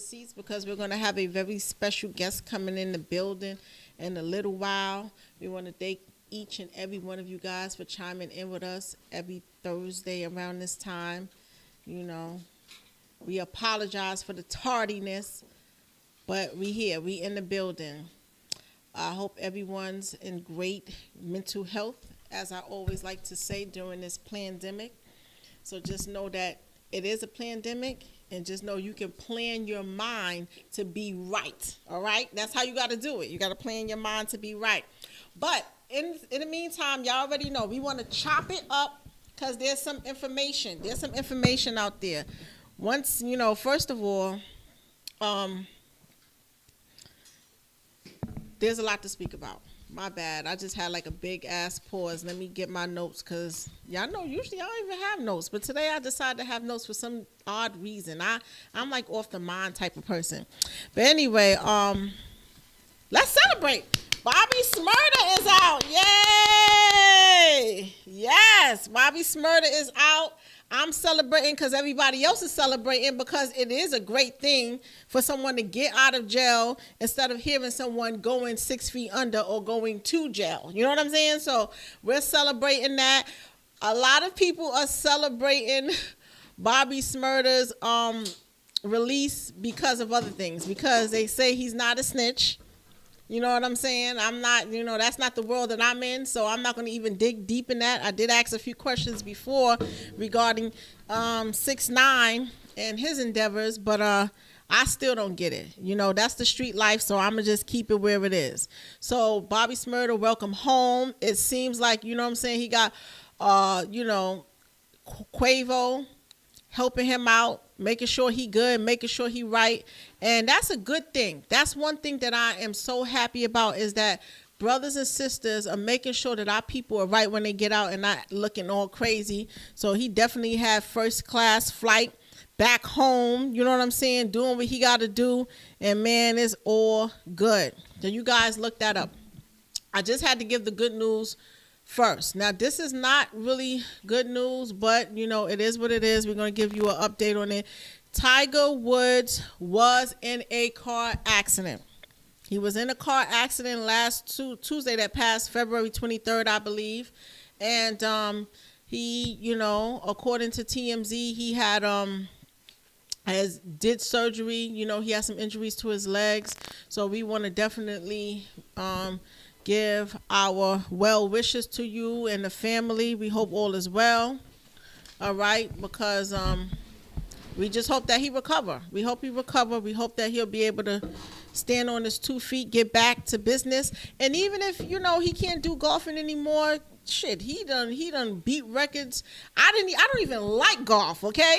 seats because we're going to have a very special guest coming in the building in a little while. We want to thank each and every one of you guys for chiming in with us every Thursday around this time. You know, we apologize for the tardiness, but we here. We in the building. I hope everyone's in great mental health, as I always like to say during this pandemic. So just know that it is a pandemic, and just know you can plan your mind to be right, all right? That's how you got to do it. You got to plan your mind to be right. But in the meantime, y'all already know, we want to chop it up because there's some information. There's some information out there. Once, first of all, there's a lot to speak about. My bad. I just had like a big ass pause. Let me get my notes because y'all know usually I don't even have notes. But today I decided to have notes for some odd reason. I'm like off the mind type of person. But anyway, let's celebrate. Bobby Smurda is out. Yay! Yes, Bobby Smurda is out. I'm celebrating because everybody else is celebrating because it is a great thing for someone to get out of jail instead of hearing someone going 6 feet under or going to jail. You know what I'm saying? So we're celebrating that. A lot of people are celebrating Bobby Smurda's release because of other things, because they say he's not a snitch. You know what I'm saying? I'm not, that's not the world that I'm in, so I'm not going to even dig deep in that. I did ask a few questions before regarding 6ix9ine and his endeavors, but I still don't get it. That's the street life, so I'm going to just keep it where it is. So Bobby Smurda, welcome home. It seems like, he got, Quavo helping him out, making sure he good, making sure he right. And that's a good thing. That's one thing that I am so happy about, is that brothers and sisters are making sure that our people are right when they get out and not looking all crazy. So he definitely had first class flight back home, you know what I'm saying, doing what he got to do. And man, it's all good. So you guys look that up. I just had to give the good news first. Now, this is not really good news, but, it is what it is. We're going to give you an update on it. Tiger Woods was in a car accident. He was in a car accident last Tuesday that passed, February 23rd, I believe. And he, according to TMZ, he had did surgery. He has some injuries to his legs. So we want to definitely give our well wishes to you and the family. We hope all is well. All right, because we just hope that he recover. We hope he recover. We hope that he'll be able to stand on his 2 feet, get back to business. And even if, he can't do golfing anymore, shit, he done beat records. I don't even like golf, okay?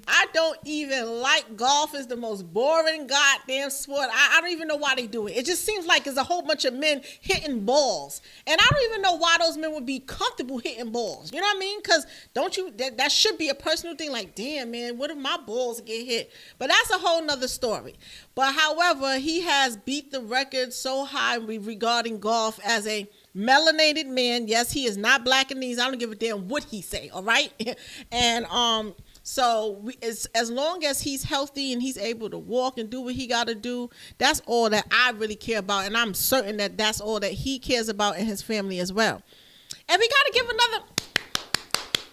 I don't even like golf. It's the most boring goddamn sport. I don't even know why they do it. It just seems like there's a whole bunch of men hitting balls. And I don't even know why those men would be comfortable hitting balls. You know what I mean? Because that should be a personal thing. Like, damn, man, what if my balls get hit? But that's a whole nother story. But however, he has beat the record so high regarding golf as a melanated man. Yes, he is not black in these. I don't give a damn what he say, all right? And so as long as he's healthy and he's able to walk and do what he got to do, that's all that I really care about. And I'm certain that that's all that he cares about and his family as well. And we got to give another.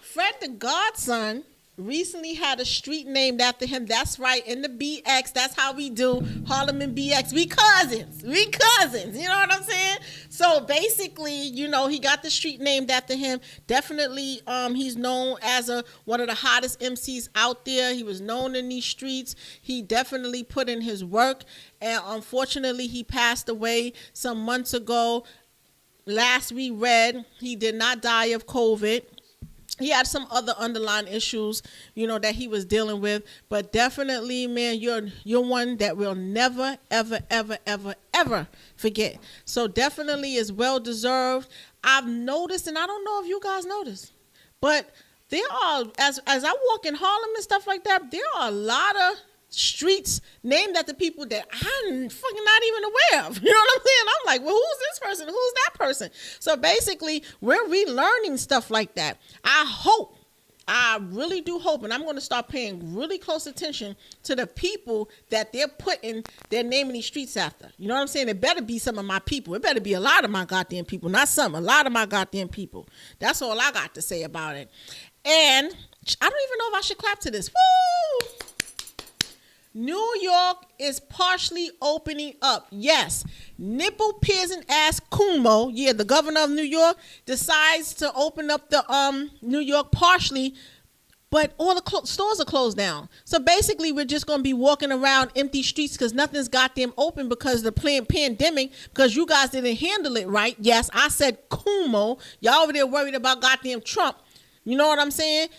Fred the Godson recently had a street named after him. That's right, in the BX. That's how we do. Harlem and BX. We cousins. You know what I'm saying? So basically, he got the street named after him. Definitely, he's known as one of the hottest MCs out there. He was known in these streets. He definitely put in his work. And unfortunately, he passed away some months ago. Last we read, he did not die of COVID. He had some other underlying issues, that he was dealing with. But definitely, man, you're one that we'll never, ever, ever, ever, ever forget. So definitely is well deserved. I've noticed, and I don't know if you guys noticed, but there are, as I walk in Harlem and stuff like that, there are a lot of streets named after people that I'm fucking not even aware of. You know what I'm saying? I'm like, well, who's this person? Who's that person? So basically, we're relearning stuff like that. I I really do hope, and I'm going to start paying really close attention to the people that they're putting their name in these streets after. You know what I'm saying? It better be some of my people. It better be a lot of my goddamn people, not some, a lot of my goddamn people. That's all I got to say about it. And I don't even know if I should clap to this. Woo! New York is partially opening up. Yes, nipple piercing ass Cuomo, the governor of New York, decides to open up the New York partially, but all the stores are closed down. So basically, we're just going to be walking around empty streets because nothing's goddamn open because of the pandemic, because you guys didn't handle it right. Yes, I said Cuomo. Y'all over there worried about goddamn Trump. You know what I'm saying?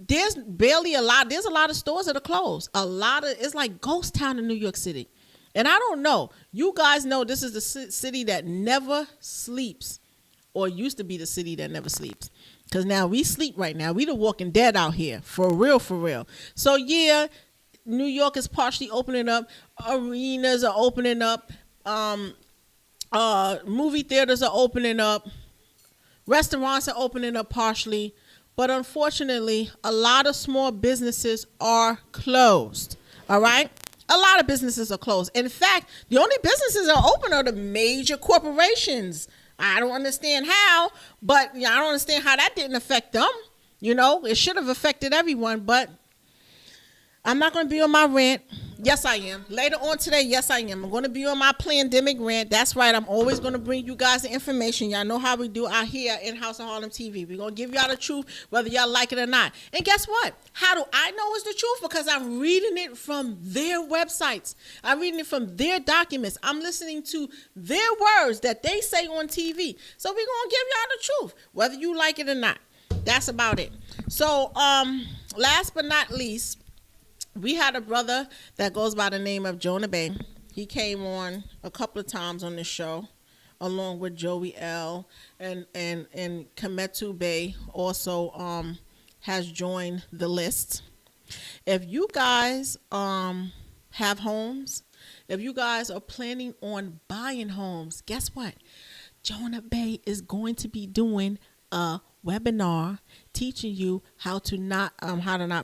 There's a lot of stores that are closed. It's like ghost town in New York City. And I don't know. You guys know this is the city that never sleeps, or used to be the city that never sleeps. Because now we sleep right now. We the walking dead out here. For real, for real. So yeah, New York is partially opening up. Arenas are opening up. Movie theaters are opening up. Restaurants are opening up partially. But unfortunately, a lot of small businesses are closed. All right? A lot of businesses are closed. In fact, the only businesses that are open are the major corporations. I don't understand how, but I don't understand how that didn't affect them. You know, it should have affected everyone, but I'm not going to be on my rant. Yes, I am. Later on today, yes, I am. I'm going to be on my pandemic rant. That's right. I'm always going to bring you guys the information. Y'all know how we do out here in House of Harlem TV. We're going to give y'all the truth, whether y'all like it or not. And guess what? How do I know it's the truth? Because I'm reading it from their websites. I'm reading it from their documents. I'm listening to their words that they say on TV. So we're going to give y'all the truth, whether you like it or not. That's about it. So, last but not least, we had a brother that goes by the name of Jonah Bay. He came on a couple of times on this show, along with Joey L. and Kametu Bay also has joined the list. If you guys have homes, if you guys are planning on buying homes, guess what? Jonah Bay is going to be doing a webinar teaching you how to not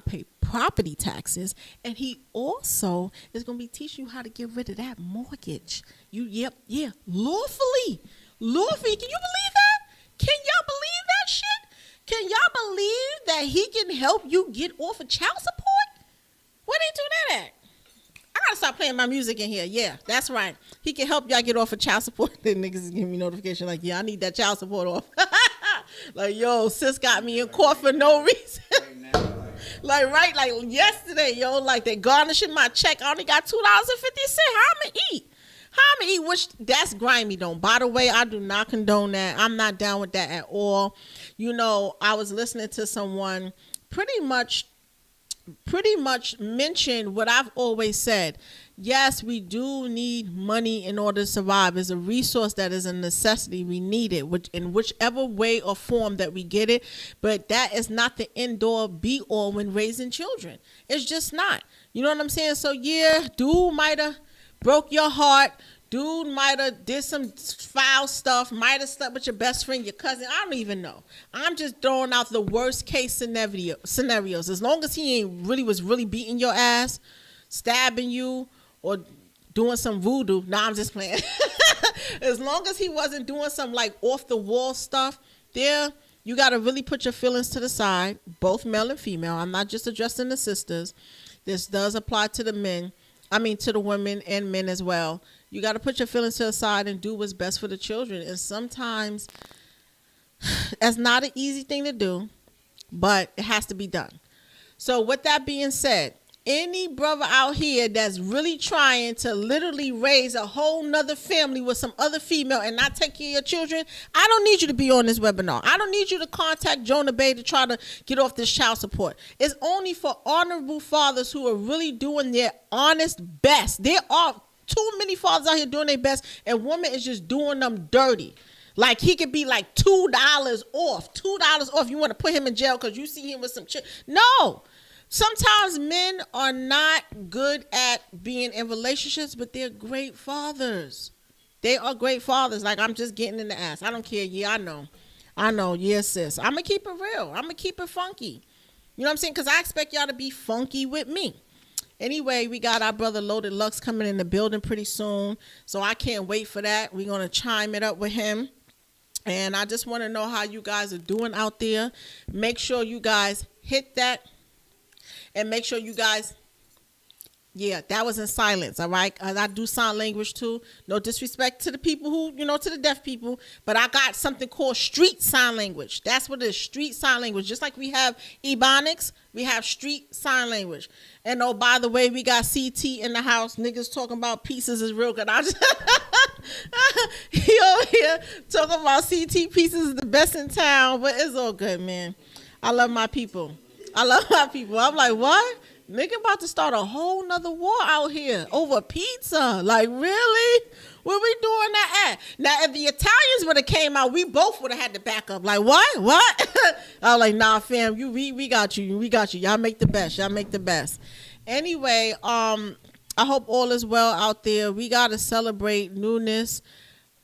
pay property taxes, and he also is going to be teaching you how to get rid of that mortgage. Lawfully. Can you believe that? Can y'all believe that shit? Can y'all believe that he can help you get off of child support? Where they do that at? I gotta stop playing my music in here. Yeah, that's right. He can help y'all get off of child support. The niggas is giving me notification like, yeah, I need that child support off. Like, yo, sis got me in court for no reason. Like yesterday, yo, like they garnishing my check. I only got $2.50. How I'ma eat? Which that's grimy though. By the way, I do not condone that. I'm not down with that at all. You know, I was listening to someone pretty much mention what I've always said. Yes, we do need money in order to survive. It's a resource that is a necessity. We need it in whichever way or form that we get it. But that is not the end-all be-all when raising children. It's just not. You know what I'm saying? So, yeah, dude might have broke your heart. Dude might have did some foul stuff. Might have slept with your best friend, your cousin. I don't even know. I'm just throwing out the worst-case scenarios. As long as he was really beating your ass, stabbing you, or doing some voodoo. Nah, I'm just playing. As long as he wasn't doing some like off the wall stuff, you got to really put your feelings to the side, both male and female. I'm not just addressing the sisters. This does apply to the men. I mean, to the women and men as well. You got to put your feelings to the side and do what's best for the children. And sometimes that's not an easy thing to do, but it has to be done. So with that being said, any brother out here that's really trying to literally raise a whole nother family with some other female and not take care of your children, I don't need you to be on this webinar. I don't need you to contact Jonah Bay to try to get off this child support. It's only for honorable fathers who are really doing their honest best. There are too many fathers out here doing their best, and women is just doing them dirty. Like he could be like $2 off. $2 off. You want to put him in jail because you see him with some chick. No. Sometimes men are not good at being in relationships, but they're great fathers. They are great fathers. Like, I'm just getting in the ass. I don't care. Yeah, I know. Yeah, sis. I'm going to keep it real. I'm going to keep it funky. You know what I'm saying? Because I expect y'all to be funky with me. Anyway, we got our brother Loaded Lux coming in the building pretty soon. So I can't wait for that. We're going to chime it up with him. And I just want to know how you guys are doing out there. Make sure you guys hit that. And make sure you guys... Yeah, that was in silence, all right? I do sign language, too. No disrespect to the people who, to the deaf people. But I got something called street sign language. That's what it is, street sign language. Just like we have Ebonics, we have street sign language. And, oh, by the way, we got CT in the house. Niggas talking about pieces is real good. I just... he over here talking about CT pieces is the best in town. But it's all good, man. I love my people. I'm like, what? Nigga about to start a whole nother war out here over pizza. Like, really? Where we doing that at? Now, if the Italians would have came out, we both would have had to back up. Like, what? I was like, nah, fam, we got you. We got you. Y'all make the best. Anyway, I hope all is well out there. We got to celebrate newness.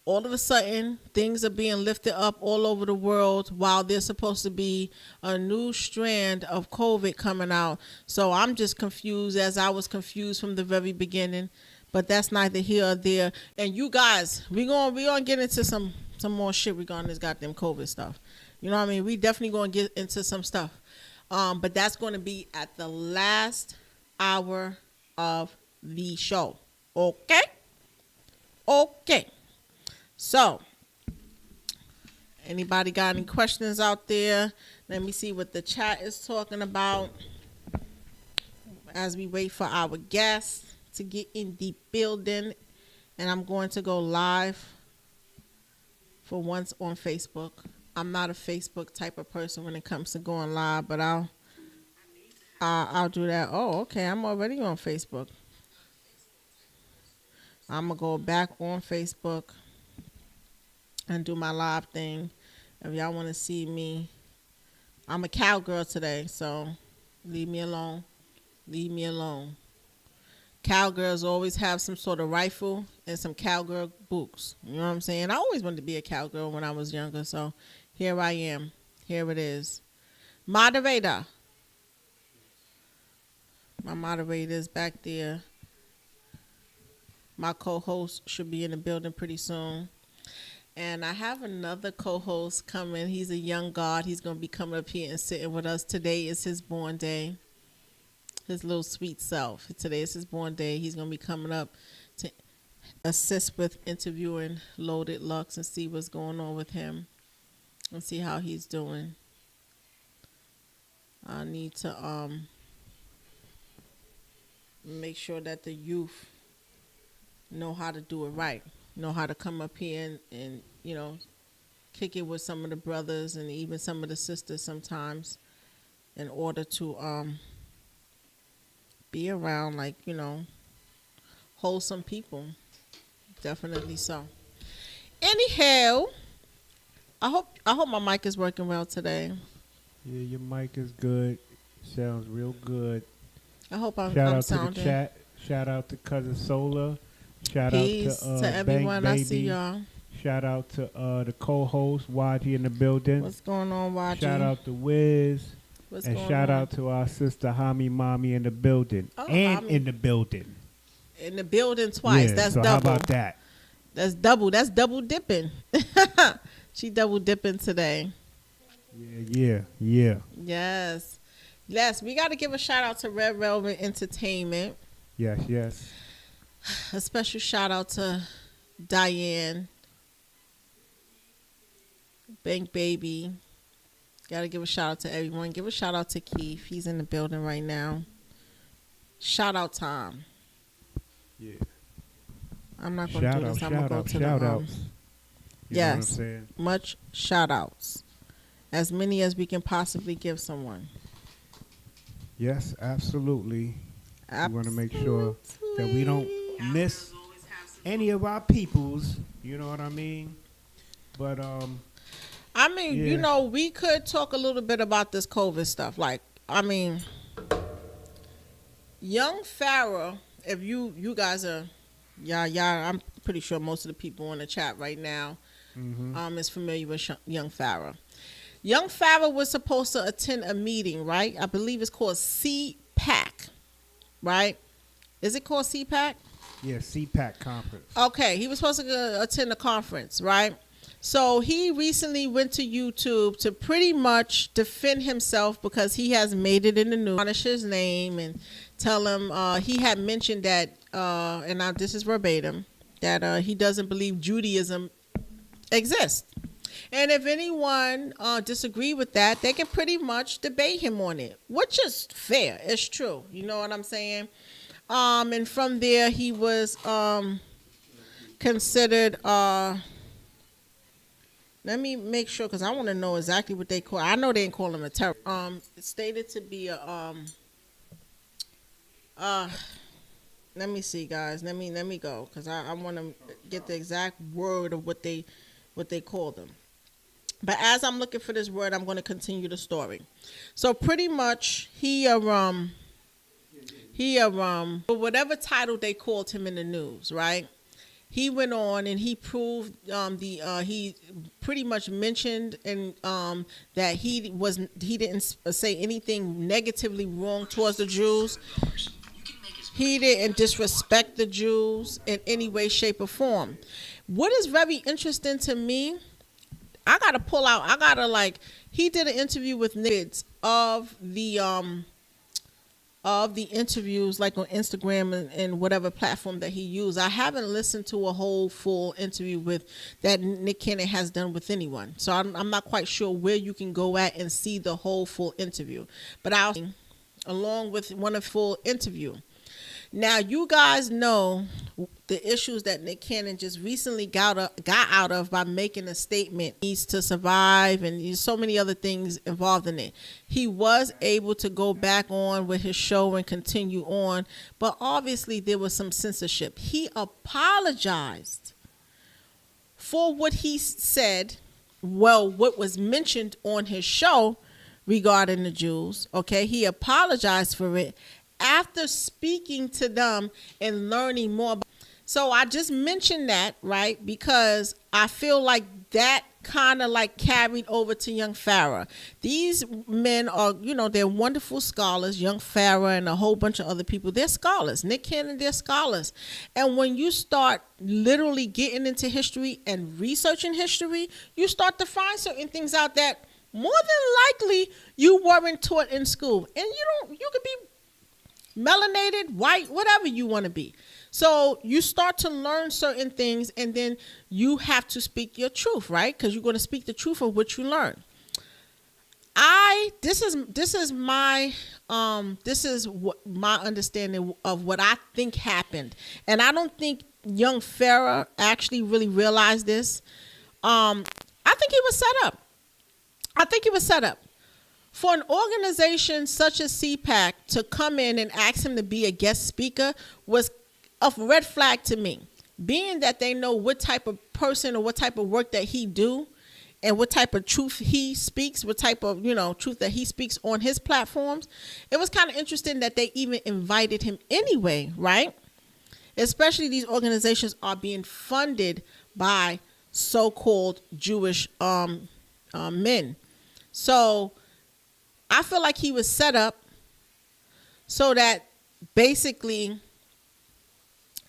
All of a sudden, things are being lifted up all over the world while there's supposed to be a new strand of COVID coming out. So I'm just confused, as I was confused from the very beginning. But that's neither here or there. And you guys, we gonna get into some more shit regarding this goddamn COVID stuff. You know what I mean? We definitely gonna get into some stuff. But that's going to be at the last hour of the show. Okay. So, anybody got any questions out there? Let me see what the chat is talking about as we wait for our guests to get in the building. And I'm going to go live for once on Facebook. I'm not a Facebook type of person when it comes to going live, but I'll do that. Oh, okay. I'm already on Facebook. I'm going to go back on Facebook and do my live thing. If y'all want to see me, I'm a cowgirl today, so leave me alone. Cowgirls always have some sort of rifle and some cowgirl boots. You know what I'm saying? I always wanted to be a cowgirl when I was younger, so here I am. Here it is. Moderator. My moderator is back there. My co-host should be in the building pretty soon. And I have another co-host coming. He's a young god. He's going to be coming up here and sitting with us. Today is his born day. His little sweet self. Today is his born day. He's going to be coming up to assist with interviewing Loaded Lux and see what's going on with him and see how he's doing. I need to make sure that the youth know how to do it right. Know how to come up here and kick it with some of the brothers and even some of the sisters sometimes in order to be around wholesome people. Definitely so. Anyhow, I hope my mic is working well today. Yeah, your mic is good. Sounds real good. I hope I'm Shout out sounding. to the chat. Shout out to Cousin Sola. Shout Peace out to everyone. Bank I see y'all. Shout out to the co-host YG in the building. What's going on, YG? Shout out to Wiz. What's and going shout on? out to our sister Hami Mommy in the building. And Hami. in the building. In the building twice. Yeah, That's so double. how about that? That's double. That's double dipping. She double dipping today. Yeah. Yes. We got to give a shout out to Red Velvet Entertainment. Yes. A special shout out to Diane, Bank Baby. Got to give a shout out to everyone. Give a shout out to Keith. He's in the building right now. Shout out time. Yeah. I'm not going to do this. I'm going to go to shout the outs. You know what I'm saying? Much shout outs. As many as we can possibly give someone. Yes, absolutely. We want to make sure that we don't miss any of our peoples. You know what I mean? But we could talk a little bit about this COVID stuff. Young Pharaoh, if you guys are, I'm pretty sure most of the people on the chat right now is familiar with Young Pharaoh. Young Farrah was supposed to attend a meeting, right? I believe it's called CPAC, right? Is it called CPAC? Yeah, CPAC conference. Okay, he was supposed to attend a conference, right? So he recently went to YouTube to pretty much defend himself because he has made it in the news, tarnish his name and tell him he had mentioned that, and now this is verbatim, that he doesn't believe Judaism exists. And if anyone disagree with that, they can pretty much debate him on it, which is fair. It's true. You know what I'm saying? And from there, he was considered. Let me make sure because I want to know exactly what they call. I know they didn't call him a terrorist. It's stated to be a. Let me see, guys. Let me go because I want to get the exact word of what they called him. But as I'm looking for this word, I'm going to continue the story. So pretty much he for whatever title they called him in the news, right? He went on and he proved he pretty much mentioned and that he didn't say anything negatively wrong towards the Jews. He didn't disrespect the Jews in any way, shape, or form. What is very interesting to me, he did an interview with Nids of the interviews, like on Instagram and whatever platform that he used. I haven't listened to a whole full interview with that Nick Cannon has done with anyone. So I'm not quite sure where you can go at and see the whole full interview. But along with one full interview. Now, you guys know the issues that Nick Cannon just recently got out of by making a statement. He needs to survive, and there's so many other things involved in it. He was able to go back on with his show and continue on, but obviously there was some censorship. He apologized for what he said, what was mentioned on his show regarding the Jews. Okay, he apologized for it after speaking to them and learning more about. So I just mentioned that, right, because I feel like that kind of like carried over to young Farrah. These men are, they're wonderful scholars, young Farrah and a whole bunch of other people. They're scholars. Nick Cannon, they're scholars. And when you start literally getting into history and researching history, you start to find certain things out that more than likely you weren't taught in school. And you could be melanated, white, whatever you want to be. So you start to learn certain things, and then you have to speak your truth, right? Because you're going to speak the truth of what you learn. This is my understanding of what I think happened, and I don't think young Farrah actually really realized this. I think he was set up. For an organization such as CPAC to come in and ask him to be a guest speaker was a red flag to me, being that they know what type of person or what type of work that he do and what type of truth he speaks, what type of, truth that he speaks on his platforms. It was kind of interesting that they even invited him anyway, right? Especially these organizations are being funded by so-called Jewish men. So I feel like he was set up so that basically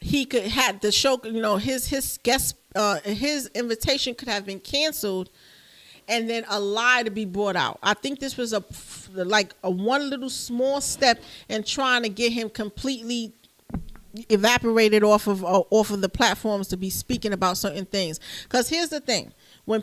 he could have the show, his guest, his invitation could have been canceled, and then a lie to be brought out. I think this was a one little small step in trying to get him completely evaporated off of the platforms to be speaking about certain things. Because here's the thing. When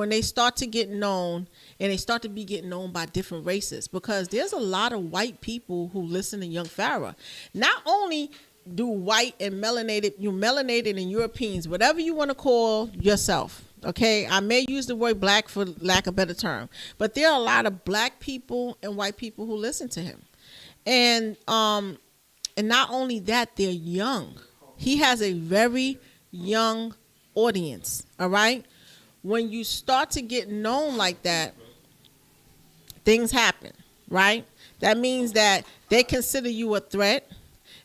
they start to get known, and they start to be getting known by different races, because there's a lot of white people who listen to young Farrah. Not only do white and melanated and Europeans, whatever you want to call yourself, okay? I may use the word black for lack of a better term, but there are a lot of black people and white people who listen to him. And not only that, they're young. He has a very young audience, all right? When you start to get known like that, things happen, right? That means that they consider you a threat,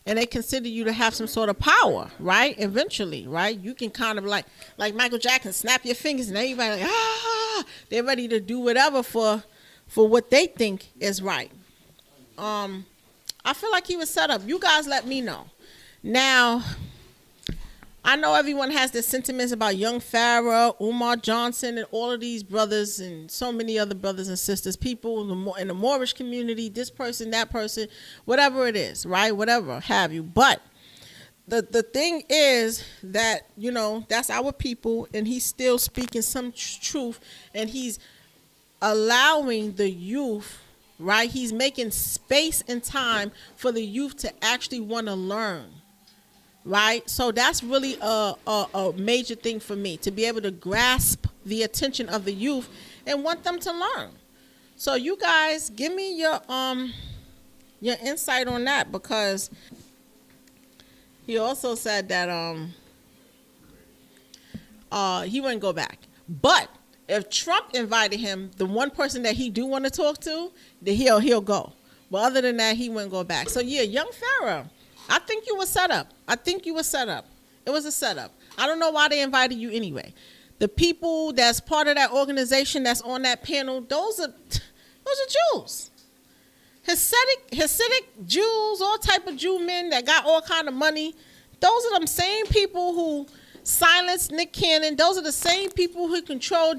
and they consider you to have some sort of power, right? Eventually, right? You can kind of like Michael Jackson, snap your fingers, and everybody like, They're ready to do whatever for what they think is right. I feel like he was set up. You guys let me know. Now, I know everyone has their sentiments about Young Pharaoh, Umar Johnson, and all of these brothers and so many other brothers and sisters, people in the Moorish community, this person, that person, whatever it is, right? Whatever have you. But the thing is that, you know, that's our people, and he's still speaking some truth, and he's allowing the youth, right? He's making space and time for the youth to actually want to learn. Right? So that's really a major thing for me, to be able to grasp the attention of the youth and want them to learn. So you guys, give me your insight on that, because he also said that he wouldn't go back. But if Trump invited him, the one person that he do want to talk to, then he'll go. But other than that, he wouldn't go back. So yeah, Young Pharaoh, I think you were set up. It was a setup. I don't know why they invited you anyway. The people that's part of that organization that's on that panel, those are Jews. Hasidic Jews, all type of Jew men that got all kind of money. Those are them same people who silenced Nick Cannon. Those are the same people who control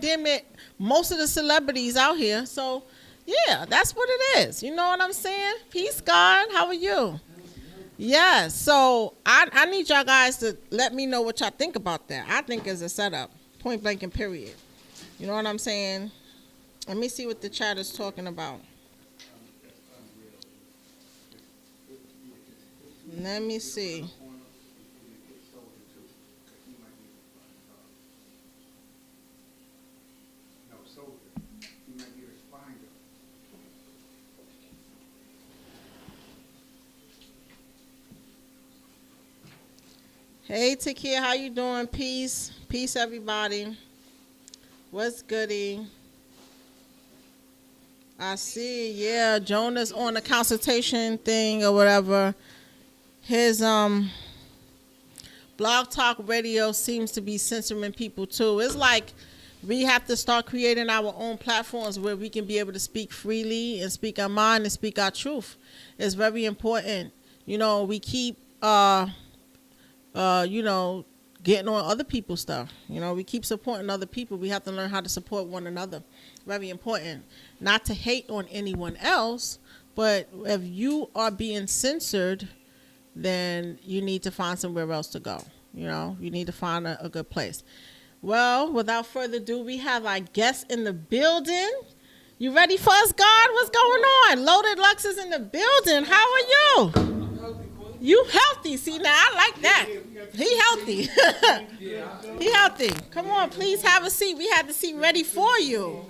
most of the celebrities out here. So yeah, that's what it is. You know what I'm saying? Peace, God. How are you? Yes, so I need y'all guys to let me know what y'all think about that. I think it's a setup, point blank and period. You know what I'm saying? Let me see what the chat is talking about. Let me see. Hey, Takia, how you doing? Peace. Peace, everybody. What's goody? I see, yeah, Jonah's on the consultation thing or whatever. His Blog Talk Radio seems to be censoring people, too. It's like we have to start creating our own platforms where we can be able to speak freely and speak our mind and speak our truth. It's very important. You know, we keep... getting on other people's stuff. You know, we keep supporting other people. We have to learn how to support one another. Very important. Not to hate on anyone else, but if you are being censored, then you need to find somewhere else to go. You know, you need to find a good place. Well, without further ado, we have our guests in the building. You ready for us, God? What's going on? Loaded Lux is in the building. How are you? You healthy. See, now I like that. He healthy. He healthy. Come on, please have a seat. We had the seat ready for you.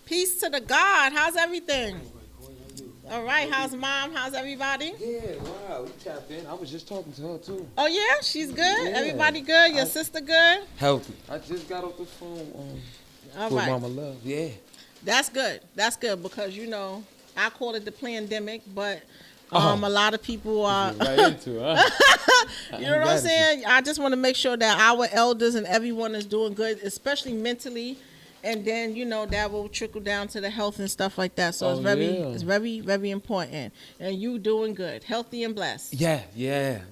Peace to the God. How's everything? All right. How's mom? How's everybody? Yeah, wow. You tapped in. I was just talking to her, too. Oh, yeah? She's good? Yeah. Everybody good? Your sister good? Healthy. I just got off the phone All with right. Mama Love. Yeah. That's good. That's good because, you know, I call it the pandemic, but a lot of people are... Right into it, huh? You know what I'm saying? I just want to make sure that our elders and everyone is doing good, especially mentally. And then, you know, that will trickle down to the health and stuff like that. So it's very, very important. And you doing good. Healthy and blessed. Yeah. Yes.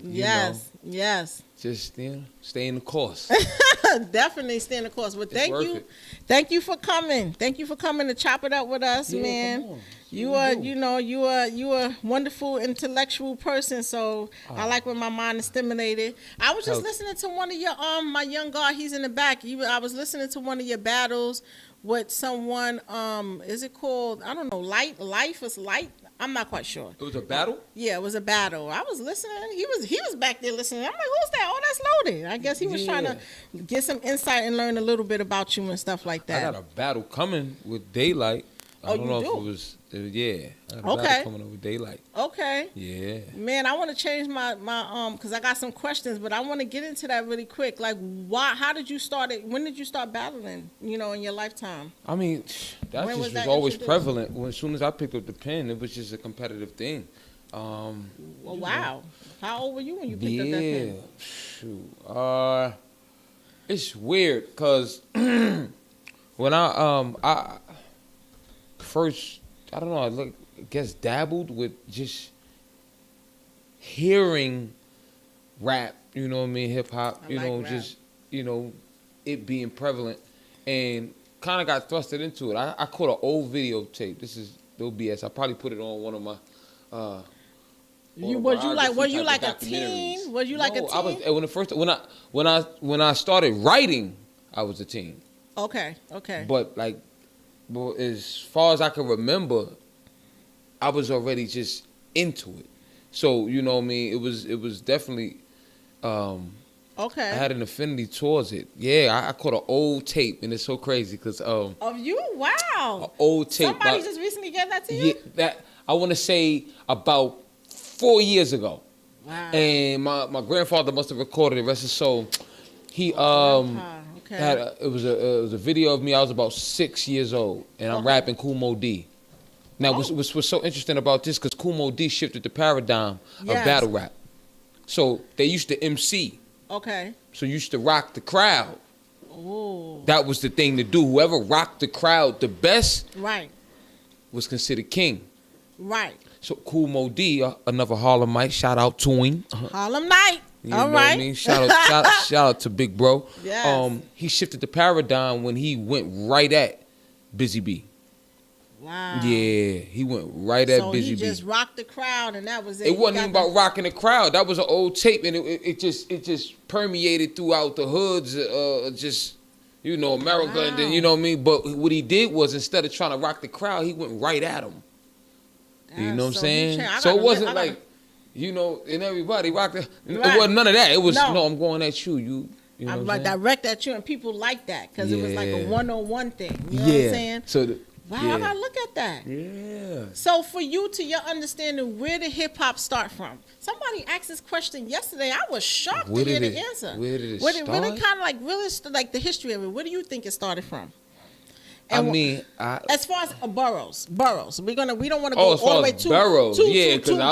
Just, stay in the course. Definitely stay in the course. But thank you. It. Thank you for coming. Thank you for coming to chop it up with us, man. Come on. You are a wonderful intellectual person, so I like when my mind is stimulated. I was just listening to one of your my young guy, he's in the back. I was listening to one of your battles with someone, is it called, I don't know, Life is Light? I'm not quite sure. It was a battle? Yeah, it was a battle. I was listening. He was back there listening. I'm like, who's that? Oh, that's Loaded. I guess he was trying to get some insight and learn a little bit about you and stuff like that. I got a battle coming with Daylight. I don't know if it was, I got a battle coming up with Daylight. Okay. Yeah. Man, I want to change my because I got some questions, but I want to get into that really quick. Like, how did you start it? When did you start battling, in your lifetime? I mean, that was always prevalent. As soon as I picked up the pen, it was just a competitive thing. Well, wow. How old were you when you picked up that pen? Shoot. It's weird because When I first, I don't know, I guess dabbled with just hearing rap, you know what I mean, hip hop, you know, just, you know, it being prevalent, and kind of got thrusted into it. I caught an old videotape. This is no BS. I probably put it on one of my. Was you like a teen? Was you like a teen? I was when I started writing, I was a teen. Okay. But as far as I can remember, I was already just into it. So you know what I mean. It was definitely. Okay. I had an affinity towards it. Yeah, I caught an old tape, and it's so crazy because of you. Wow. An old tape. Somebody just recently gave that to you. Yeah, that I want to say about 4 years ago. Wow. And my grandfather must have recorded it. Rest his soul. He Okay. it was a video of me. I was about 6 years old, and I'm rapping Kool Moe Dee. Now, what's so interesting about this? Because Kool Moe Dee shifted the paradigm of battle rap. So they used to MC. Okay. So you used to rock the crowd. Ooh. That was the thing to do. Whoever rocked the crowd the best, right, was considered king. Right. So Kool Moe Dee, another Harlemite, shout out to him. Harlem Night. You know what I mean? Shout out to Big Bro. Yes. He shifted the paradigm when he went right at Busy B. Wow. Yeah, he went right at Busy B. So he just rocked the crowd, and that was it. It wasn't even about rocking the crowd. That was an old tape, and it just permeated throughout the hoods, just, you know, America, and then, you know what I mean? But what he did was, instead of trying to rock the crowd, he went right at him. You know what I'm saying? So it wasn't like, you know, and everybody rocked it. It wasn't none of that. It was, no, I'm going at you. You know I'm what I'm saying? direct at you, and people like that because it was like a one-on-one thing. You know what I'm saying? So wow, I gotta look at that. Yeah. So for you, to your understanding, where did hip hop start from? Somebody asked this question yesterday. I was shocked to hear the answer. Where did it start? Really kind of like the history of it. Where do you think it started from? And as far as boroughs, we don't want to go all the way too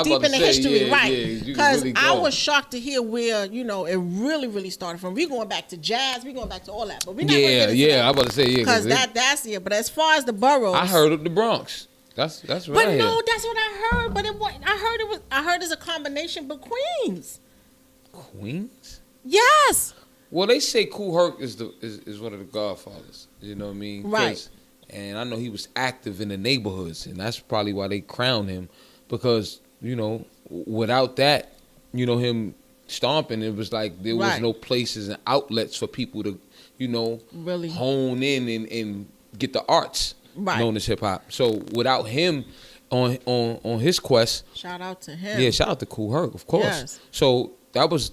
deep in the history, right? Because I was shocked to hear where it really started from. We're going back to jazz, we're going back to all that, but we're not going to get into that. I'm about to say because that's it. But as far as the boroughs, I heard of the Bronx. That's right. But no, that's what I heard. But I heard it's a combination, but Queens. Queens? Yes. Well, they say Kool Herc is one of the godfathers. You know what I mean? Right. And I know he was active in the neighborhoods, and that's probably why they crowned him. Because, without that, him stomping, it was like there was no places and outlets for people to, really hone in and get the arts known as hip hop. So without him on his quest, shout out to him. Yeah, shout out to Kool Herc, of course. Yes. So that was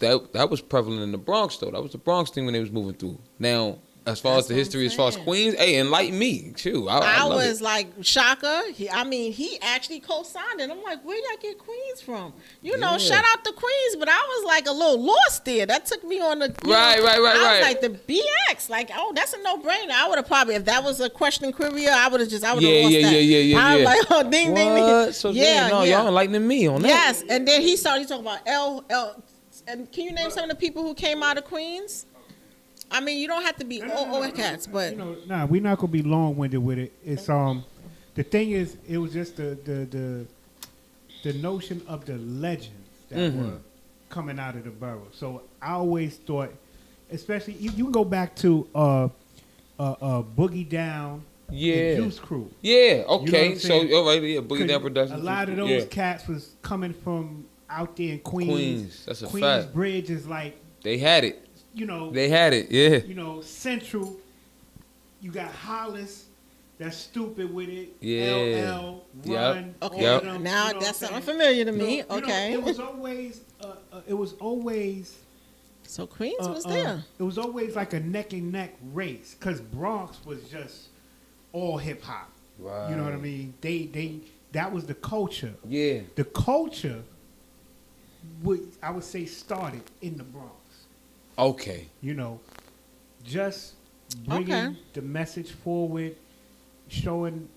prevalent in the Bronx, though. That was the Bronx thing when they was moving through. Now, as far as the history, as far as Queens, hey, enlighten me. Shoot, I was like Shaka. He actually co-signed it. I'm like, where y'all get Queens from? Shout out to Queens, but I was like a little lost there. That took me on the right. I was like the BX, like, oh, that's a no-brainer. I would have probably, if that was a question in Korea, I would have lost that. Yeah. I was like, oh, ding, ding. So y'all enlightening me on that. Yes, and then he started talking about L. And can you name some of the people who came out of Queens? I mean, you don't have to be old cats, but we're not gonna be long-winded with it. It's the thing is, it was just the notion of the legends that were coming out of the borough. So I always thought, especially you can go back to Boogie Down, and Juice Crew. Yeah, okay. So all right, Boogie Down Productions. A lot of those cats was coming from out there in Queens. That's a Queens fact. Bridge is like they had it. They had it, yeah. Central, you got Hollis, that's stupid with it. Yeah. LL, Run. Okay, now that's something familiar to me. Okay. It was always. So Queens was there. It was always like a neck and neck race, because Bronx was just all hip hop. Right. You know what I mean? That was the culture. Yeah. The culture I would say started in the Bronx. Okay. Just bringing the message forward, showing,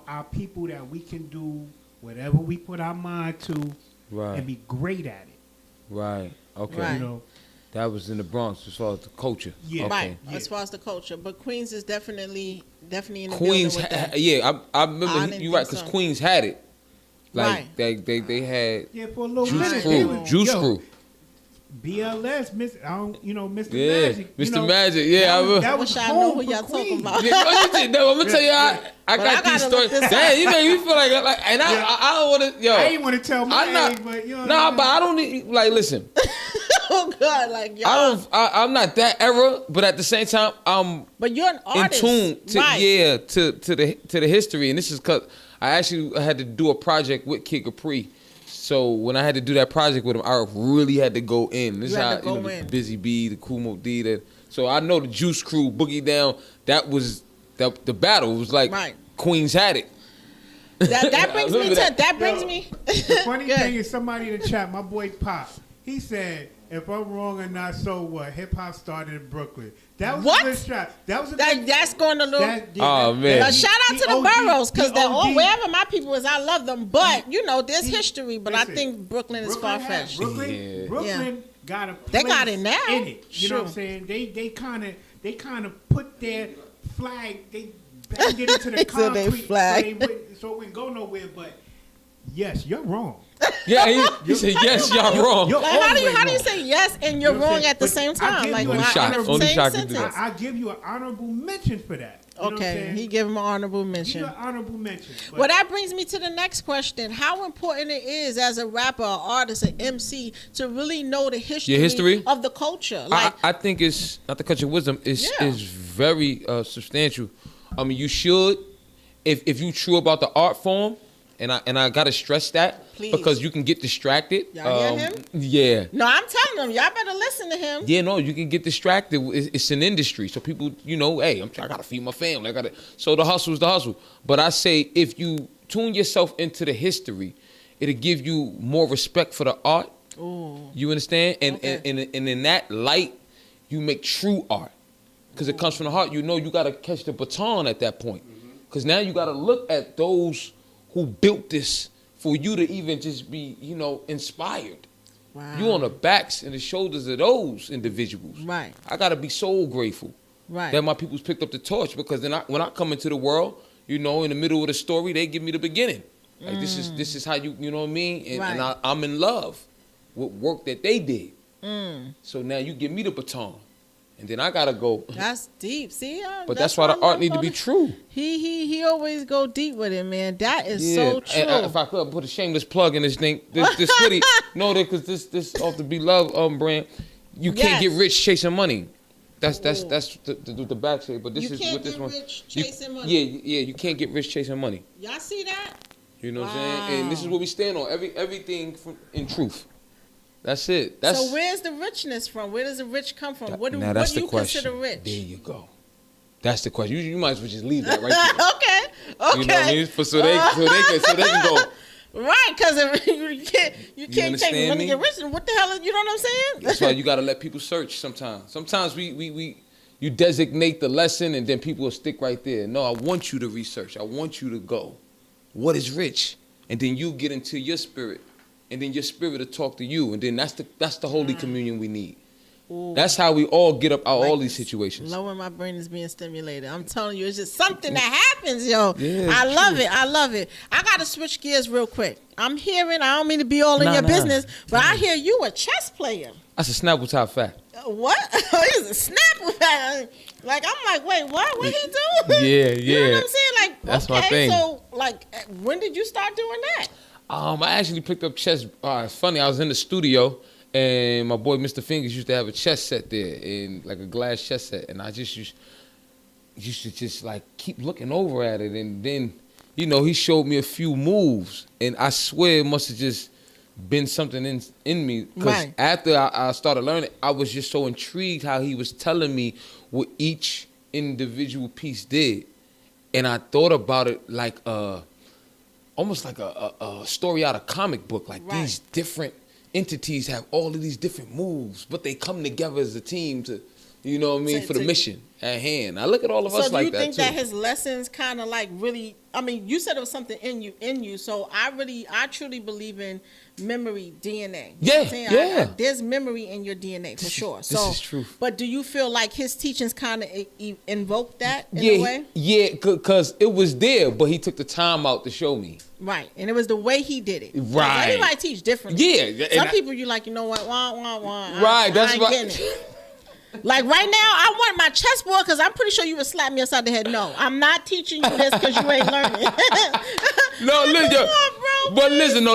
our people that we can do whatever we put our mind to and be great at it. Right. Okay. Right. That was in the Bronx as far as the culture. Yeah. Okay. Right, Yeah. as far as the culture. But Queens is definitely in the Queens, building with that. yeah, I I remember didn't you're right, think because so. Queens had it. Like Right. they had Yeah, for a little Juice minute. Crew, they was- Juice yo, Crew. BLS, Mr. Yeah, Magic. Mr. Magic, yeah, I that was, will. that I was wish I know home who for y'all talking Queens. about. Yeah, no, I'm gonna tell you, I But got I these gotta look stories. this Damn, you make me feel like and Yeah. I don't want to, yo. I ain't want to tell my I'm not, age, but you know. nah, but I don't need, like, listen, Oh God, like y'all. I'm not that era, but at the same time, I'm But you're an in artist, tune to right? to the history, and this is because I actually had to do a project with Kid Capri. So when I had to do that project with him, I really had to go in. This You is had how to go the in. Busy Bee, the Kumo D. So I know the Juice Crew, Boogie Down. That was the battle. It was like Right. Queens had it. That brings me remember to that. brings Yo, me. The funny Good. thing is, somebody in the chat, my boy Pop, he said, "If I'm wrong or not, so what? Hip hop started in Brooklyn." That was What? a good shot. That was a good. That's going a little. Oh, man. But shout out to the boroughs because he they're all OD. wherever my people is. I love them, but you know there's he- history. But listen, I think Brooklyn is far fetched. Yeah. Brooklyn got a They got place it now. in it. You know what I'm Sure. saying? They kind of put their flag. They banged it into the They said they concrete flag. so it wouldn't go nowhere. But yes, you're wrong. Yeah, he said, yes, y'all wrong. You're Like how do you always wrong. say yes and you're You know what I'm wrong saying? at the But same I time? give Like you an why Shaq- in the only same Shaq can do sentence? that. I give you an honorable mention for that. You know what I'm Okay, saying? he gave him an honorable Give mention. you an honorable mention. But Well, that brings me to the next question. How important it is as a rapper, an artist, an MC to really know the history, of the culture? Like, I think it's not the country wisdom. It's Yeah. is very substantial. I mean, you should, if you true about the art form, and I gotta stress that Please. because you can get distracted. Y'all hear him? Yeah. no, I'm telling them, y'all better listen to him. Yeah, no, you can get distracted. It's an industry, so people, you know, hey, I gotta feed my family. I gotta. So the hustle is the hustle. But I say if you tune yourself into the history, it'll give you more respect for the art. Ooh. You understand? And Okay. and in that light, you make true art because it comes from the heart. You know, you gotta catch the baton at that point, because now you gotta look at those who built this for you to even just be, you know, inspired. Wow. You on the backs and the shoulders of those individuals. Right. I gotta be so grateful Right. that my people's picked up the torch, because then when I come into the world, you know, in the middle of the story, they give me the beginning. Like this is how you know what I mean, and, Right. I'm in love with work that they did. Mm. So now you give me the baton, and then I gotta go. That's deep. See, But that's why the art need to be true. He always go deep with it, man. That is Yeah. so true. And if I could put a shameless plug in this thing, this hoodie, no, because this off the Be Love brand, you can't Yes. get rich chasing money. That's the backside. But this You is can't with this get one. rich You- chasing money. Yeah, you can't get rich chasing money. Y'all see that? You know what I'm saying? And this is Wow. what we stand on. Everything in truth. That's it. That's So where's the richness from? Where does the rich come from? What do now that's you the question. consider rich? There you go. That's the question. You might as well just leave that right there. Okay. You know what I mean? So they can go. Right, because you can't take understand money me? get rich. What the hell? You know what I'm saying? That's why you got to let people search sometimes. Sometimes you designate the lesson and then people will stick right there. No, I want you to research. I want you to go. What is rich? And then you get into your spirit. And then your spirit will talk to you. And then that's the Holy Communion we need. Ooh. That's how we all get up out Like all these this. situations. Lower my brain is being stimulated. I'm telling you, it's just something that happens, yo. Yeah, I it's love true. it. I love it. I gotta switch gears real quick. I'm hearing. I don't mean to be all in Nah, your nah. business, but I hear you a chess player. That's a Snapple top fact. What? He's a snap. Like I'm like, wait, what? What he do? Yeah, You know yeah. what I'm saying? Like, That's okay, my thing. so like, when did you start doing that? I actually picked up chess. It's funny. I was in the studio, and my boy Mr. Fingers used to have a chess set there, and like a glass chess set, and I just used to just like keep looking over at it, and then, you know, he showed me a few moves, and I swear it must have just been something in me, because Right. after I started learning, I was just so intrigued how he was telling me what each individual piece did, and I thought about it like almost like a story out of comic book. Like these different entities have all of these different moves, but they come together as a team to You know what I mean? For the mission at hand. I look at all of us like that, too. So do you think that his lessons kind of like really, I mean, you said it was something in you. So I truly believe in memory DNA. You know what I'm saying? There's memory in your DNA for sure. This is truth. But do you feel like his teachings kind of invoked that in a way? Yeah, because it was there, but he took the time out to show me. Right, and it was the way he did it. Right. Everybody teach differently. Yeah. Some people you like, you know what? Wah. Right, that's right. Like right now, I want my chessboard because I'm pretty sure you would slap me upside the head. No, I'm not teaching you this because you ain't learning. No, listen, on, bro, but listen.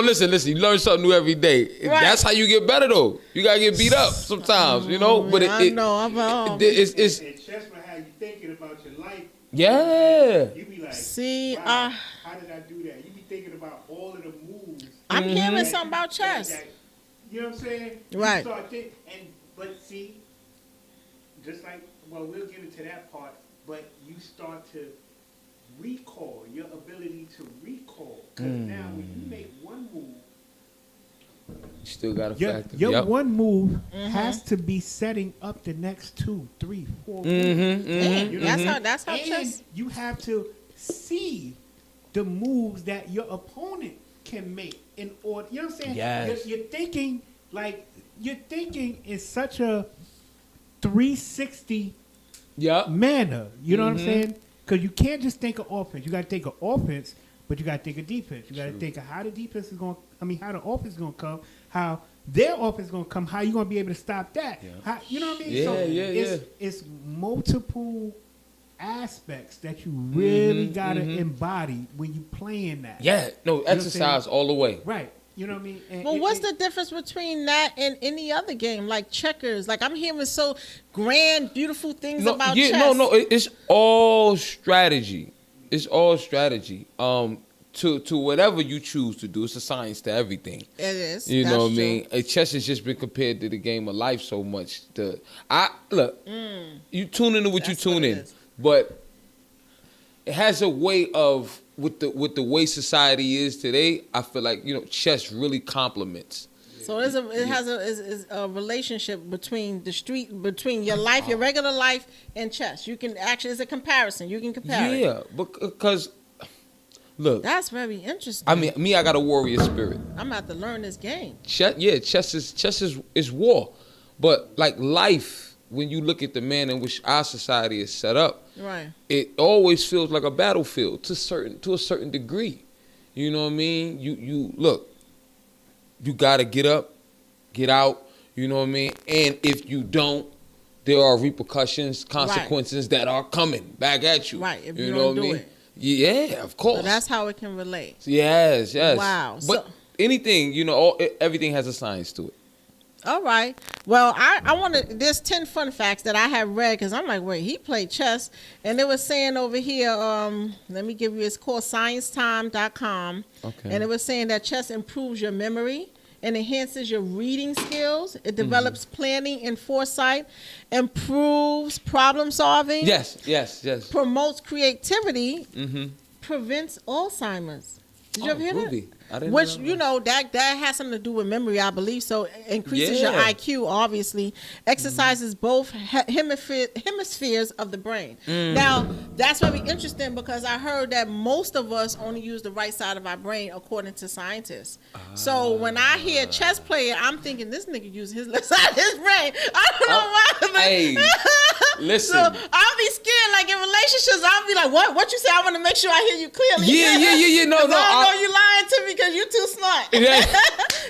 You learn something new every day. Right. That's how you get better, though. You gotta get beat up sometimes, you know. But I know. It's chess for how you thinking about your life. Yeah. You be like, see, wow, how did I do that? You be thinking about all of the moves. I'm hearing something about chess. You know what I'm saying? Right. You start but see. Just like, well, we'll get into that part, but you start to recall, your ability to recall. Because now when you make one move, you still got to factor. Your one move has to be setting up the next 2, 3, 4 moves. You know? That's how chess. You have to see the moves that your opponent can make in order. You know what I'm saying? Yes. You're thinking in such a 360 manner. You know what I'm saying? Because you can't just think of offense. You got to think of offense, but you got to think of defense. You got to think of how the defense is going. How the offense is going to come. How their offense is going to come. How you going to be able to stop that? Yeah. How, you know what I mean? It's multiple aspects that you really got to embody when you playing that. Yeah. No, exercise all the way. Right. You know what I mean? Well, what's the difference between that and any other game, like checkers? Like I'm hearing so grand, beautiful things about chess. No. It's all strategy. It's all strategy. To whatever you choose to do, it's a science to everything. It is. You know what I mean? Chess has just been compared to the game of life so much. You tune into what you tune in, but it has a way of. With the way society is today, I feel like chess really complements. So it has a relationship between between your life, your regular life, and chess. You can actually, it's a comparison. You can compare it. Yeah, because look, that's very interesting. I mean, I got a warrior spirit. I'm about to learn this game. Chess is war, but like life. When you look at the manner in which our society is set up, right, it always feels like a battlefield to a certain degree. You know what I mean? You look, you gotta get up, get out. You know what I mean? And if you don't, there are repercussions, consequences that are coming back at you. Right. If you know don't what I do mean? it. Yeah, of course. So that's how it can relate. Yes. Wow. But anything, everything has a science to it. All right. Well, I wanted, there's 10 fun facts that I have read because I'm like, wait, he played chess. And it was saying over here, let me give you, it's called sciencetime.com. Okay. And it was saying that chess improves your memory and enhances your reading skills. It develops planning and foresight, improves problem solving. Yes. Promotes creativity, prevents Alzheimer's. Did you ever hear that? Which, that has something to do with memory, I believe. So it increases your IQ, obviously. Exercises both hemispheres of the brain. Now, that's very interesting because I heard that most of us only use the right side of our brain, according to scientists. So when I hear chess player, I'm thinking this nigga uses his left side of his brain. I don't know why. Hey, listen. So I'll be scared. Like in relationships, I'll be like, what you say? I want to make sure I hear you clearly. Yeah. No. I don't know you lying to me because you too smart. Yeah.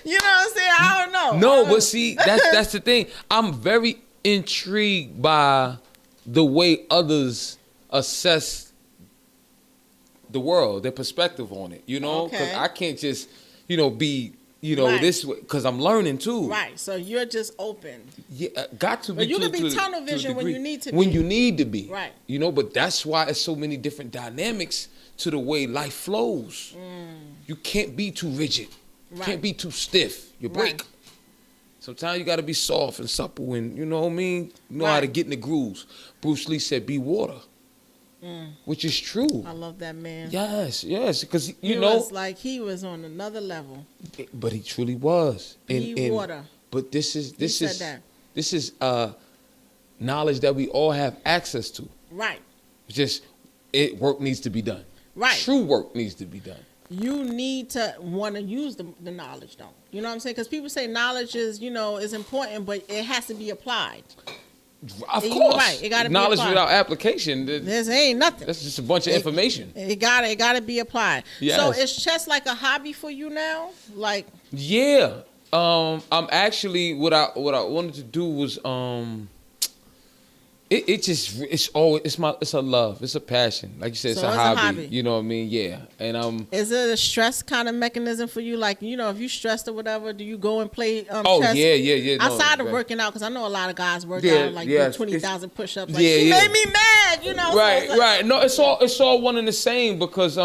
You know what I'm saying? I don't know. No, but see, that's the thing. I'm very intrigued by the way others assess the world, their perspective on it. Because I can't just, be, this way, because I'm learning too. Right. So you're just open. Yeah, got to be. But you can be tunnel vision when you need to be. When you need to be. Right. But that's why it's so many different dynamics to the way life flows. You can't be too rigid. You can't be too stiff. You break. Sometimes you got to be soft and supple and, you know what I mean? You know how to get in the grooves. Bruce Lee said, be water. Which is true. I love that man. Yes, because, He was like he was on another level. But he truly was. Be water. But this is knowledge that we all have access to. Right. It's just work needs to be done. Right. True work needs to be done. You need to want to use the knowledge, though. You know what I'm saying? Because people say knowledge is, is important, but it has to be applied. Of course. Right. It got to be knowledge applied. without application. There ain't nothing. That's just a bunch of information. It gotta be applied. Yes. So is chess like a hobby for you now? Like, Yeah. I'm actually what I wanted to do was it's a love, it's a passion. Like you said, it's So a it's a hobby. hobby. You know what I mean? Yeah. And is it a stress kind of mechanism for you? Like, if you stressed or whatever, do you go and play oh chess? yeah. No, Outside of right. working out, because I know a lot of guys work Yeah, out, like yeah, do 20,000 push-ups. Like, yeah, she yeah. made me mad, Right, So it's like, right. No, it's all one and the same because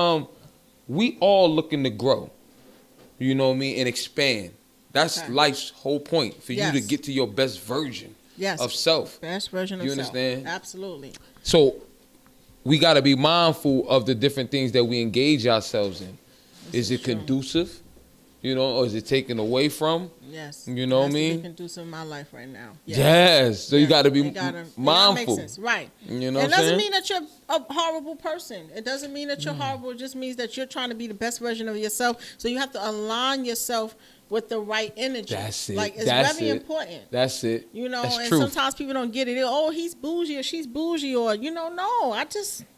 we all looking to grow. You know what I mean? And expand. That's Okay. life's whole point for you to Yes. get to your best version Yes. of self. Best version of You self. understand? Absolutely. So we got to be mindful of the different things that we engage ourselves in. Is it true. conducive? Or is it taken away from? Yes. You know what I It has to mean? be conducive in my life right now. Yes. So you Yes. got to be It gotta mindful. make sense. Right. You know It what I'm doesn't saying? mean that you're a horrible person. It doesn't mean that you're horrible. It just means that you're trying to be the best version of yourself. So you have to align yourself with the right energy. That's it. Like, it's That's very it. important. That's it. That's And truth. sometimes people don't get it. Oh, he's bougie or she's bougie or, no.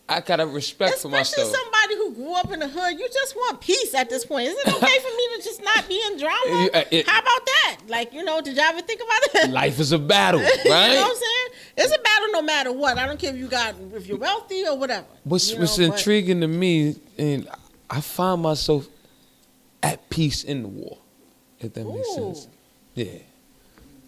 I got to respect for Especially myself. somebody who grew up in the hood, you just want peace at this point. Is it okay for me to just not be in drama? How about that? Like, did y'all ever think about it? Life is a battle, right? You know what I'm saying? It's a battle no matter what. I don't care if you're wealthy or whatever. What's intriguing to me, and I find myself at peace in the war, if that makes sense. Yeah,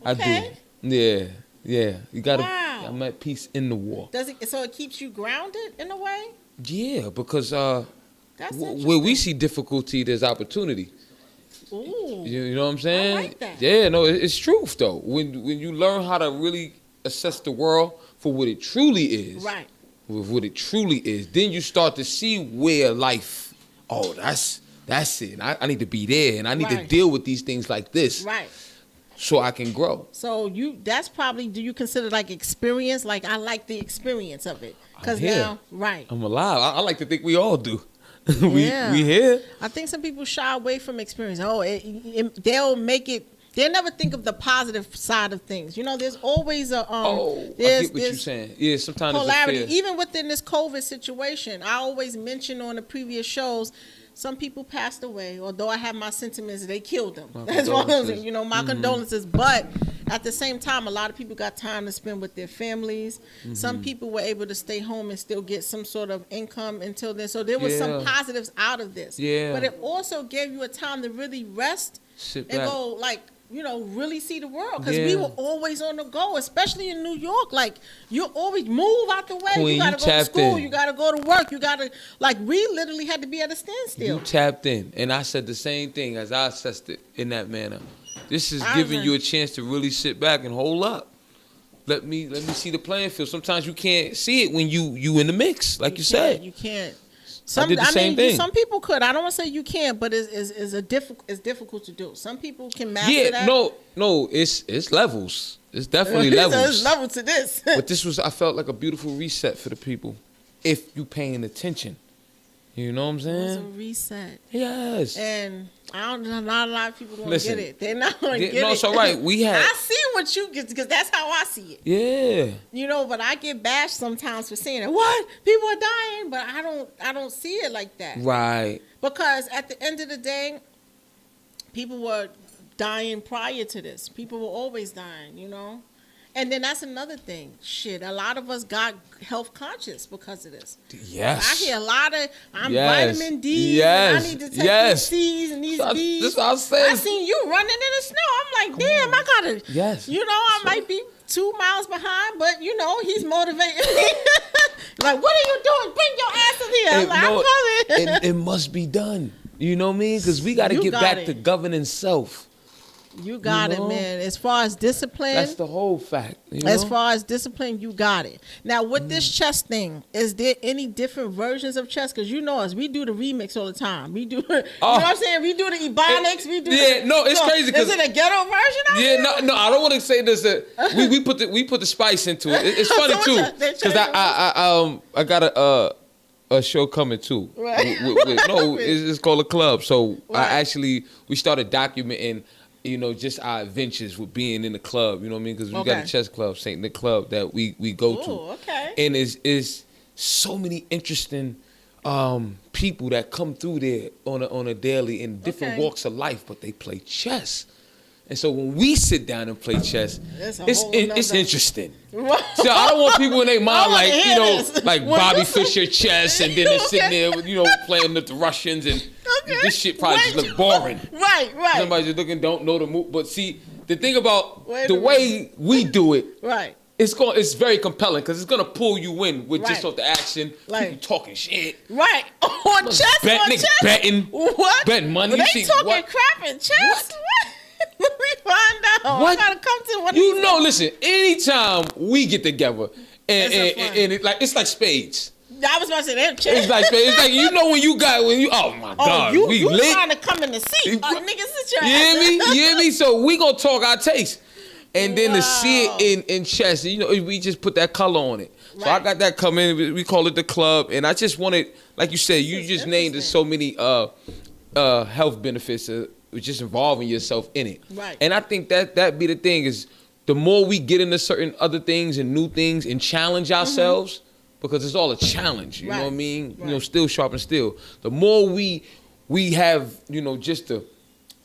I Okay. do. Yeah. You gotta. Wow. I'm at peace in the war. So it keeps you grounded in a way? Yeah, because That's where interesting. we see difficulty, there's opportunity. Ooh. You know what I'm saying? I like that. Yeah, no, it's truth though. When you learn how to really assess the world for what it truly is, Right. with what it truly is, then you start to see where life. Oh, that's it. And I need to be there, and I need to Right. deal with these things like this, Right. so I can grow. So that's probably, do you consider like experience? Like, I like the experience of it. Because I'm here. now, right. I'm alive. I like to think we all do. we Yeah. here. I think some people shy away from experience. Oh, they'll make it. They'll never think of the positive side of things. There's always a I there's get what you're saying. Yeah, sometimes polarity. it's a fear. Even within this COVID situation, I always mention on the previous shows, some people passed away. Although I have my sentiments, they killed them. My That's one of them. condolences. My condolences. But at the same time, a lot of people got time to spend with their families. Some people were able to stay home and still get some sort of income until then. So there was some Yeah. positives out of this. Yeah. But it also gave you a time to really rest Sit and back. go, like, really see the world. Because we Yeah. were always on the go, especially in New York. Like, you always move out the way. Queen, you got to you go to tapped school. in. You got to go to work. You got to, we literally had to be at a standstill. You tapped in, and I said the same thing as I assessed it in that manner. This is I giving agree. you a chance to really sit back and hold up. Let me see the playing field. Sometimes you can't see it when you in the mix, like you said. You can't. did the same thing. Some people could. I don't want to say you can't, but it's difficult to do. Some people can master Yeah, that. no, it's levels. It's definitely So levels. There's level to this. But this was, I felt like a beautiful reset for the people, if you paying attention. You know what I'm It's a saying? reset. Yes. And I don't know, not a lot of people gonna Listen, get it. They're not gonna Yeah, get no, it. it's all right. We had, I see what you get because that's how I see it. yeah. But I get bashed sometimes for saying it. What? People are dying, but I don't see it like that. Right. Because at the end of the day, people were dying prior to this. People were always dying, And then that's another thing. Shit, a lot of us got health conscious because of this. Yes. I hear a lot of, I'm Yes. vitamin D, Yes. and I need to take Yes. these C's and these B's. This is what I said. I seen you running in the snow. I'm like, damn, I gotta, Yes. I might be 2 miles behind, but he's motivated. Like, what are you doing? Bring your ass in here. I'm like, I'm coming. It must be done. You know what I mean? Because we got to You get got back it. to governing self. You got it, know? man. As far as discipline, That's the whole fact. as far as discipline, you got it. Now, with this chess thing, is there any different versions of chess? Because you know us, we do the remix all the time. We do, you know what I'm saying? We do the Ebonics. We do. It's crazy. Is it a ghetto version of it? No, I don't want to say this. We put the spice into it. It's funny So too, they because change I got a show coming too. Right. It's called A Club. So Right. we started documenting, just our adventures with being in the club. You know what I mean? Because we got Okay. a chess club, Saint Nick Club, that we go to. Ooh, okay. And is so many interesting people that come through there on a daily in different Okay. walks of life, but they play chess. And so when we sit down and play chess, That's a it's whole it's nother- interesting. Whoa. So I don't want people in their mind wanna like, hear this. like When Bobby you say- Fischer chess, and then they're sitting there, playing with the Russians, and Okay. this shit probably just Wait. look boring. Right. Somebody just looking, don't know the move. But see, the thing about Wait the a way we do it, Right. it's very compelling because it's gonna pull you in with just Right. off the action, Like- people talking shit, Right. On chess. bet, on niggas chess. betting, What? betting money. But You they see talking what? crap in chess. Let me find out. What? I gotta come to one of these. Listen, anytime we get together and That's so fun. it's like spades. I was about to say that chess. It's like spades. It's like oh my God, you we you lit. trying to come in the seat? You- Niggas, sit your You hear ass. me? You hear me? So we gonna talk our taste. And then to see Wow. it in chess, we just put that color on it. So I Right. got that coming. We call it the club, and I just wanted, like you said, you is just named there's so many health benefits with just involving yourself in it. Right. And I think that be the thing is, the more we get into certain other things and new things and challenge ourselves, because it's all a challenge. You know what I Right. mean? Right. Still sharpen steel. The more we have, just the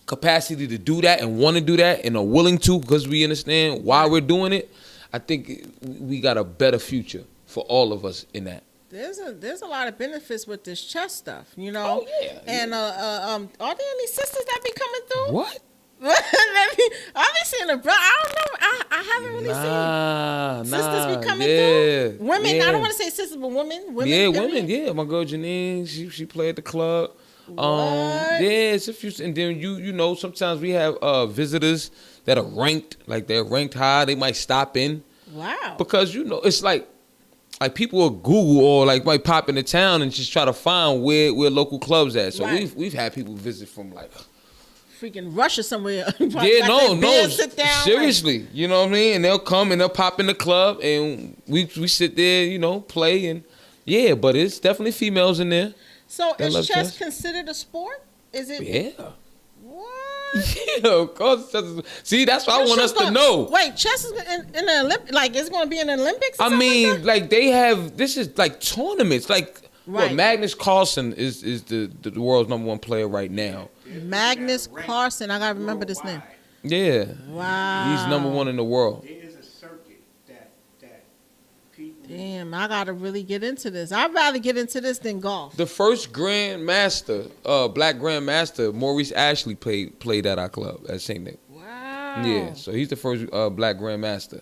capacity to do that and want to do that and are willing to, because we understand why we're doing it, I think we got a better future for all of us in that. There's a lot of benefits with this chess stuff, you know. Oh, yeah. And are there any sisters that be coming through? What? I be seeing a brother. I don't know. I haven't really seen sisters be coming through. Women. Yeah. I don't want to say sisters, but women. Yeah, period. women. Yeah, my girl Janine, she played at the club. What? Yeah, it's a few, and then sometimes we have visitors that are ranked, like they're ranked high. They might stop in Wow. because it's like people will Google or like might pop into town and just try to find where local clubs at. So Right. we've had people visit from like Freaking Russia somewhere. yeah, no, Sit down, seriously, you know what I mean? And they'll come and they'll pop in the club and we sit there, play and yeah, but it's definitely females in there. So They love is chess chess. considered a sport? Is it? Yeah. What? Yeah, of course. See, that's what I want us to know. Wait, chess is in the Olympics? Like, it's going to be in the Olympics? Or I something mean, like like they have, this is like tournaments. Like, Right. Magnus Carlsen is the world's #1 player right now. that? Magnus Carlsen. I got to remember this name. Yeah. Wow. He's #1 in the world. There is a circuit that people. Damn, I got to really get into this. I'd rather get into this than golf. The first Grand Master, Black Grand Master, Maurice Ashley played at our club at St. Nick. Wow. Yeah, so he's the first Black Grand Master.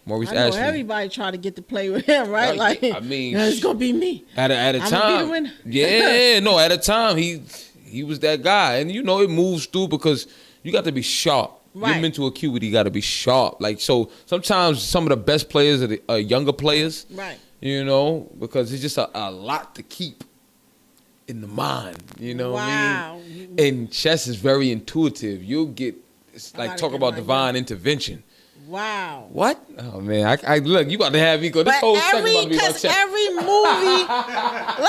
Maurice I know Ashley. everybody try to get to play with him, right? Right. Like, I mean, it's going to be me. At a I'ma be the time, winner. yeah, no. At a time, he was that guy, and it moves through because you got to be sharp. Right. Your mental acuity got to be sharp. Like so, sometimes some of the best players are younger players. Right. Because it's just a lot to keep in the mind. You know what I Wow. mean? And chess is very intuitive. It's I like gotta talk get about mine divine intervention. Wow. What? Oh man, I look. You about to have me go. This But whole segment about to be about because chess. every movie, like,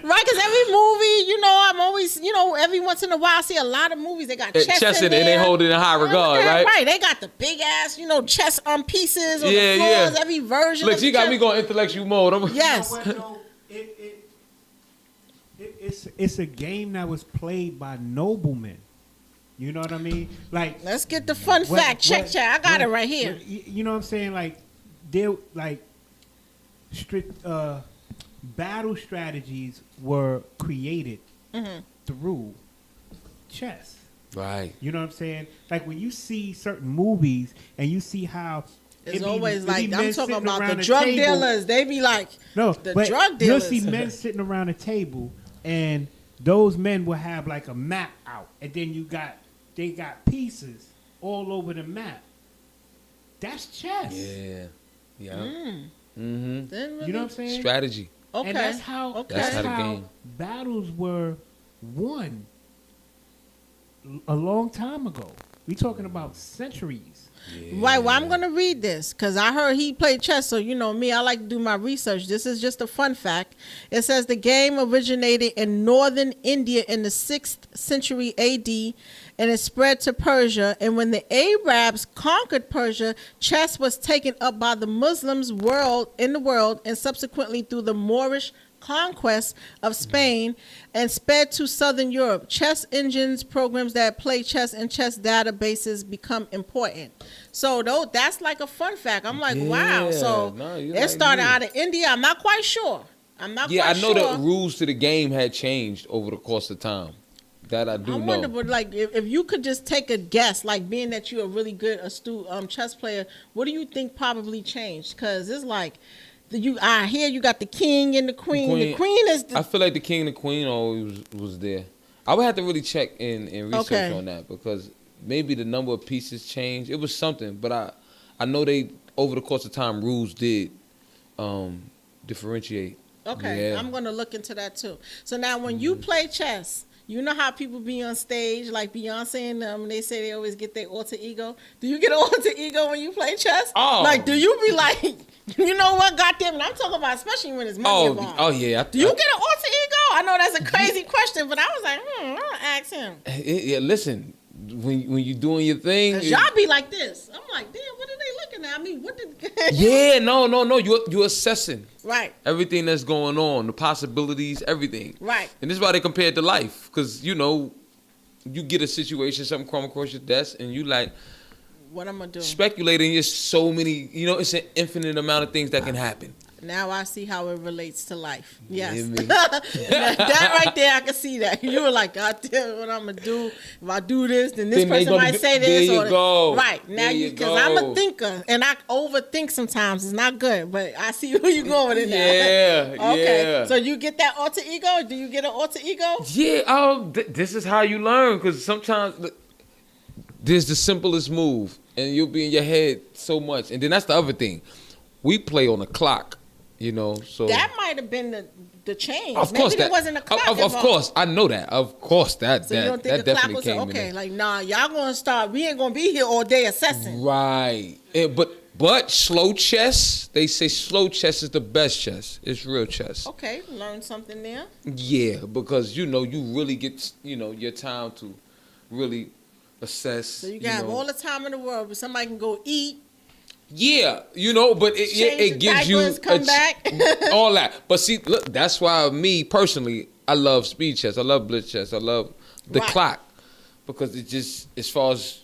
right? Because every movie, I'm always, every once in a while, I see a lot of movies. They got chess in in it, there. and they hold it in high regard, right? Right. They got the big ass, chess pieces on Yeah, the floors. yeah. Every version. Look, of she the got chess. me going intellectual mode. Yes. You know what, though? It's a game that was played by noblemen. You know what I mean? Like, Let's get the fun what- fact. Check. I got it right here. You know what I'm saying? Like, there, like, strict battle strategies were created Mm-hmm. through chess. Right. You know what I'm saying? Like when you see certain movies and you see how It's it be- always it be like, men I'm talking sitting about around the a drug table. dealers. They be like, No, the but drug you'll dealers. see men sitting around a table, and those men will have like a map out, and then they got pieces all over the map. That's chess. Yeah. Yeah. Then really, You know what I'm saying? Strategy. okay. And that's how That's how the how game. battles were won a long time ago. We talking about centuries. Right, well, I'm going to read this because I heard he played chess. So, you know me, I like to do my research. This is just a fun fact. It says the game originated in northern India in the 6th century AD and it spread to Persia. And when the Arabs conquered Persia, chess was taken up by the Muslims in the world and subsequently through the Moorish conquest of Spain and sped to southern Europe. Chess engines, programs that play chess and chess databases become important. So that's like a fun fact. I'm like, wow. Yeah. So No, you it like started me. out of India. I'm not quite sure. Yeah, I know the rules to the game had changed over the course of time. That I do I know. wonder, but like, if you could just take a guess, like being that you're a really good astute chess player, what do you think probably changed? Because it's like, I hear you got the king and the queen. The queen is I feel like the king and the queen always was there. I would have to really check and research on that because maybe the number of pieces changed. It was something, but I know they over the course of time rules did differentiate. Okay, Yeah. I'm gonna look into that too. So now, when you play chess, you know how people be on stage, like Beyonce and them. They say they always get their alter ego. Do you get an alter ego when you play chess? Oh. Like, do you be like, you know what, goddamn it? I'm talking about especially when it's money involved. Oh yeah. Do you get an alter ego? I know that's a crazy question, but I was like, I'll ask him. Yeah, listen, when you doing your thing, Cause y'all be like this. I'm like, damn, what are they looking at? I mean, what did? yeah, no, you're assessing Right. everything that's going on, the possibilities, everything. Right. And this is why they compare it to life, because you get a situation, something come across your desk, and you like What I'm gonna do? speculating. There's so many, it's an infinite amount of things that can happen. Now I see how it relates to life. Yes. hear me? that right there, I can see that. You were like, God damn, what I'm going to do. If I do this, then this Then they person gonna might be- say there this. you go. Right. Now There you because I'm a go. thinker, and I overthink sometimes. It's not good, but I see where you're going with it now. Yeah, Okay. yeah. So you get that alter ego? Do you get an alter ego? Yeah, this is how you learn, because sometimes there's the simplest move, and you'll be in your head so much. And then that's the other thing. We play on the clock, so. That might have been the change. Of Maybe course, there wasn't a clock Of involved. course, I know that. Of course, that So you don't think that the clock definitely was came in okay? there. Like, nah, y'all gonna start. We ain't gonna be here all day assessing. Right. But slow chess, they say slow chess is the best chess. It's real chess. Okay, learn something there. Yeah, because you really get your time to really assess. So you can have all the time in the world, but somebody can go eat. Yeah, but Change it the gives you diapers, come back. all that. But see, look, that's why me personally, I love speed chess. I love blitz chess. I love the Right. clock because it just as far as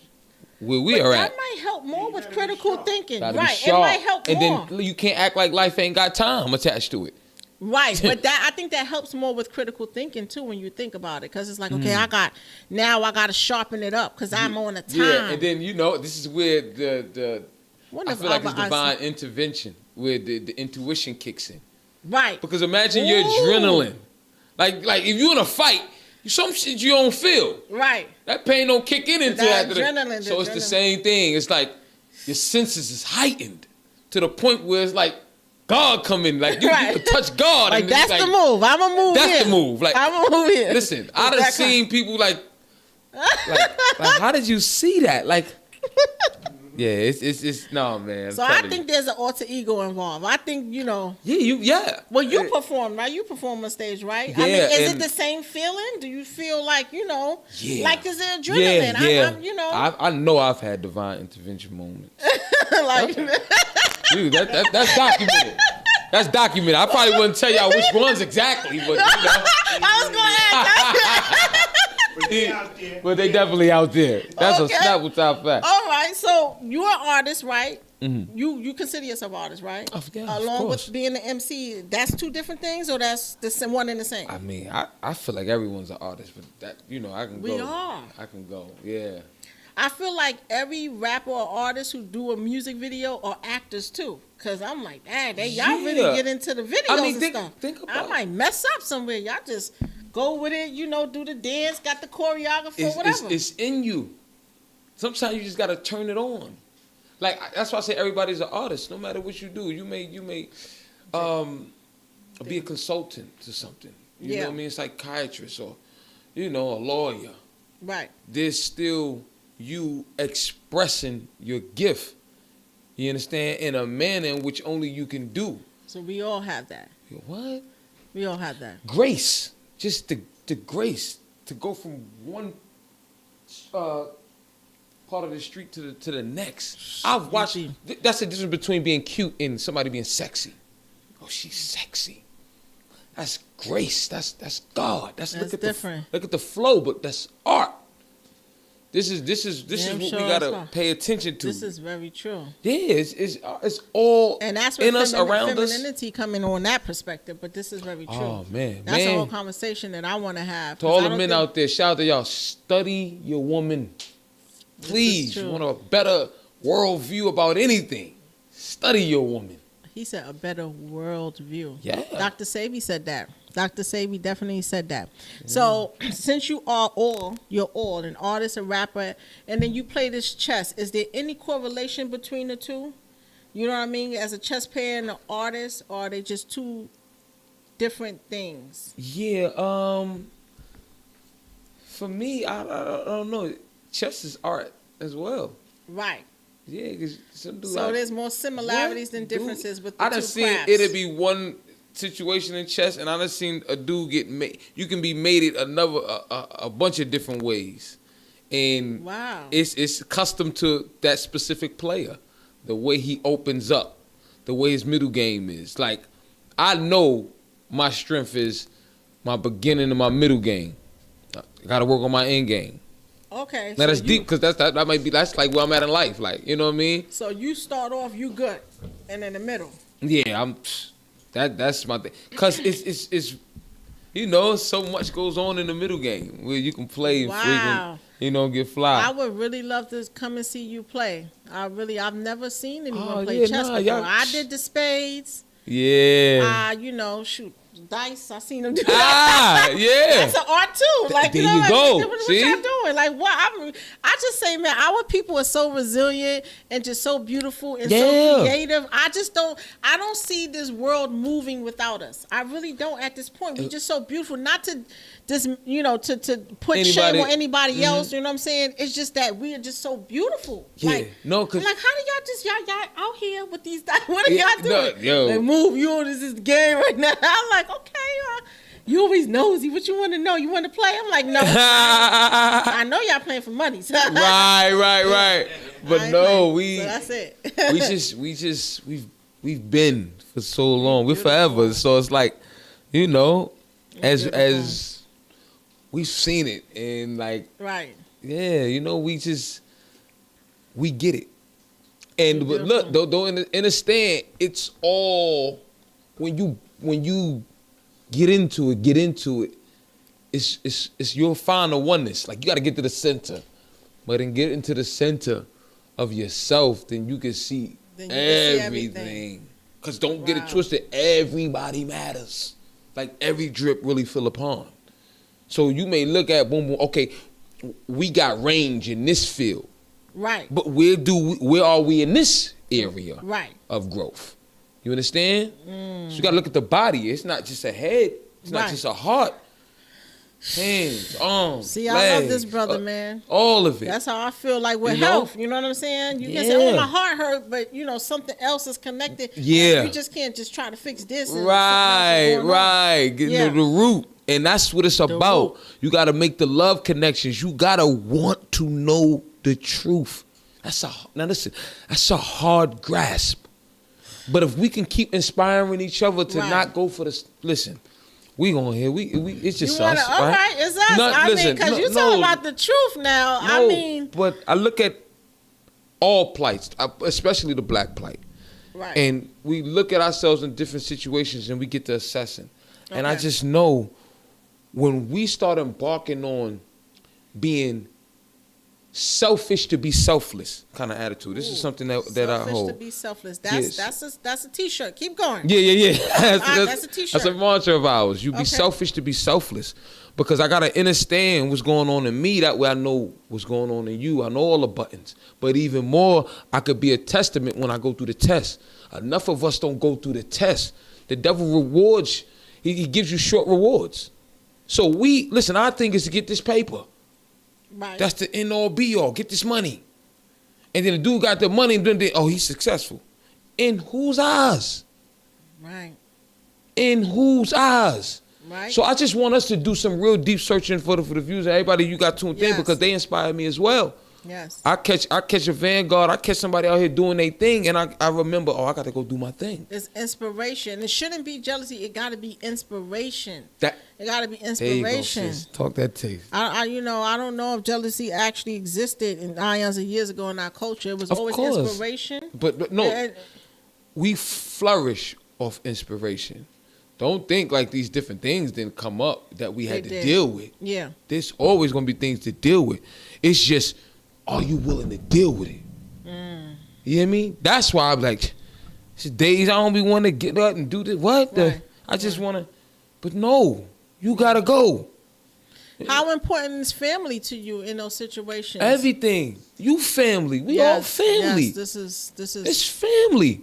where we But are that at. might help more with critical thinking. Gotta be Right. It sharp. might help and more. then you can't act like life ain't got time attached to it. Right. But I think that helps more with critical thinking too when you think about it. Because it's like, okay, I got to sharpen it up because I'm on a time. Yeah, and then this is where What I if feel like it's Albert divine Einstein- intervention where the intuition kicks in. Right. Because imagine your Ooh. adrenaline. Like if you're in a fight, some shit you don't feel. Right. That pain don't kick in until That after adrenaline, So it's the adrenaline. same thing. It's like your senses is heightened to the point where it's like God come in. Like you Right. can touch God. Like and it's that's the move. I'm gonna move That's here. the move. Like I'm gonna move here. listen, I done That seen people like how did you see that? Like yeah, it's no man. I'm So I telling think there's an alter ego involved. I think you. Yeah. Well, you perform, right? You perform on stage, right? I Yeah, mean, is it and- the same feeling? Do you feel like, Yeah. like is it adrenaline? Yeah. I know I've had divine intervention moments. like, Dude, that's documented. That's documented. I probably wouldn't tell y'all which ones exactly, but I was going to ask. But they out there. but they definitely out there. That's Okay. a snap with top fact. All right, so you're an artist, right? Mm-hmm. You consider yourself an artist, right? Yeah, Along of course. with being an MC, that's two different things, or that's the same, one and the same? I mean, I feel like everyone's an artist, but that I can go. We are. I can go. Yeah. I feel like every rapper or artist who do a music video are actors too. Cause I'm like, y'all really Yeah. get into the videos I mean, and think stuff. about I might mess up somewhere. Y'all just go with it, do the dance, got the choreographer, whatever. It's in you. Sometimes you just gotta turn it on. Like that's why I say everybody's an artist. No matter what you do, you may be a consultant to something. You know what I mean? Psychiatrist or a lawyer. Right. There's still you expressing your gift. You understand? In a manner in which only you can do. So we all have that. What? We all have that. Grace. Just the grace to go from one part of the street to the next. I've watched. That's the difference between being cute and somebody being sexy. Oh, she's sexy. That's grace. That's God. That's look at different. Look at the flow, but that's art. This is what we gotta pay attention to. This is very true. Yeah, it's all and that's where in us, around us. Femininity coming on that perspective, but this is very true. Oh man, that's a whole conversation that I want to have. To all the men out there, shout out to y'all. Study your woman, please. You want a better worldview about anything? Study your woman. He said a better world view. Yeah. Dr. Sabi said that. Dr. Sabi definitely said that. Yeah. So since you're all an artist, a rapper, and then you play this chess, is there any correlation between the two? You know what I mean? As a chess player and an artist, or are they just two different things? Yeah. For me, I don't know. Chess is art as well. Right. Yeah, because some dude. So there's more similarities than differences with the two crafts. I done seen it'd be one situation in chess, and I done seen a dude get made. You can be mated a bunch of different ways, and wow, it's custom to that specific player, the way he opens up, the way his middle game is. Like I know my strength is my beginning and my middle game. I got to work on my end game. Okay. Now so that's deep because that might be that's like where I'm at in life, like you know what I mean. So you start off you good, and in the middle. Yeah, that's my thing. Cause it's so much goes on in the middle game where you can play and freaking, get fly. I would really love to come and see you play. I've never seen anyone play chess before. I did the spades. Yeah. Shoot. Dice, I seen them do yeah. That's an art too. Like there you go. What See? y'all doing? Like what? I just say, man, our people are so resilient and just so beautiful and so creative. I don't see this world moving without us. I really don't at this point. We're just so beautiful. Not to just to put shame on anybody else. You know what I'm saying? It's just that we are just so beautiful. Yeah. Like, no, cause I'm like, how do y'all out here with these? What are y'all doing? Yo. Like, move you. This is the game right now. I'm like, okay, you always nosy. What you want to know? You want to play? I'm like, no. I know y'all playing for money. So. Right. But no, so that's it. we've been for so long. We're forever. So it's like, as we've seen it and like, right. Yeah, we get it. And but look, don't understand. It's all when you get into it. It's you'll find a oneness. Like you got to get to the center, but then get into the center of yourself, then you can see everything. Cause don't get it twisted. Everybody matters. Like every drip really fill a pond. So you may look at boom boom. Okay, we got range in this field. Right. But where are we in this area of growth? You understand? So you gotta look at the body. It's not just a head. It's not just a heart. Hands, arms, See, legs, I love this brother, man. All of it. That's how I feel like with health. You know what I'm saying? You can say, oh, my heart hurt, but something else is connected. Yeah. You just can't just try to fix this. Right. Get the root. And that's what it's about. You got to make the love connections. You got to want to know the truth. Now listen, that's a hard grasp. But if we can keep inspiring each other to not go for this, listen, we gonna hear. We it's just us. All right, it's us. Because you talking about the truth now. But I look at all plights, especially the black plight. Right. And we look at ourselves in different situations and we get to assessing. Okay. And I just know when we start embarking on being selfish to be selfless kind of attitude. This is something that I hold. Selfish to be selfless. That's a T-shirt. Keep going. Yeah. That's a T-shirt. That's a mantra of ours. You be Okay. selfish to be selfless, because I gotta understand what's going on in me. That way, I know what's going on in you. I know all the buttons, but even more, I could be a testament when I go through the test. Enough of us don't go through the test. The devil rewards. He gives you short rewards. So listen. Our thing is to get this paper. Right. That's the end all be all. Get this money. And then the dude got the money and then he's successful. In whose eyes? Right. In whose eyes? Right. So I just want us to do some real deep searching for the views of everybody you got tuned in, Yes. because they inspire me as well. Yes. I catch a vanguard, I catch somebody out here doing their thing, and I remember, I got to go do my thing. It's inspiration. It shouldn't be jealousy. It got to be inspiration. That It got to be there you go, inspiration. sis. Talk that taste. I don't know if jealousy actually existed in ions of years ago in our culture. It was Of always course. inspiration. But no, And- we flourish off inspiration. Don't think like these different things didn't come up that we had They to did. deal with. Yeah. There's always going to be things to deal with. It's just, are you willing to deal with it? You hear me? That's why I'm like, it's days I don't be wanting to get up and do this. What? Right. I just want to, but no, you got to go. How important is family to you in those situations? Everything. You family. We all family. Yes, this It's family.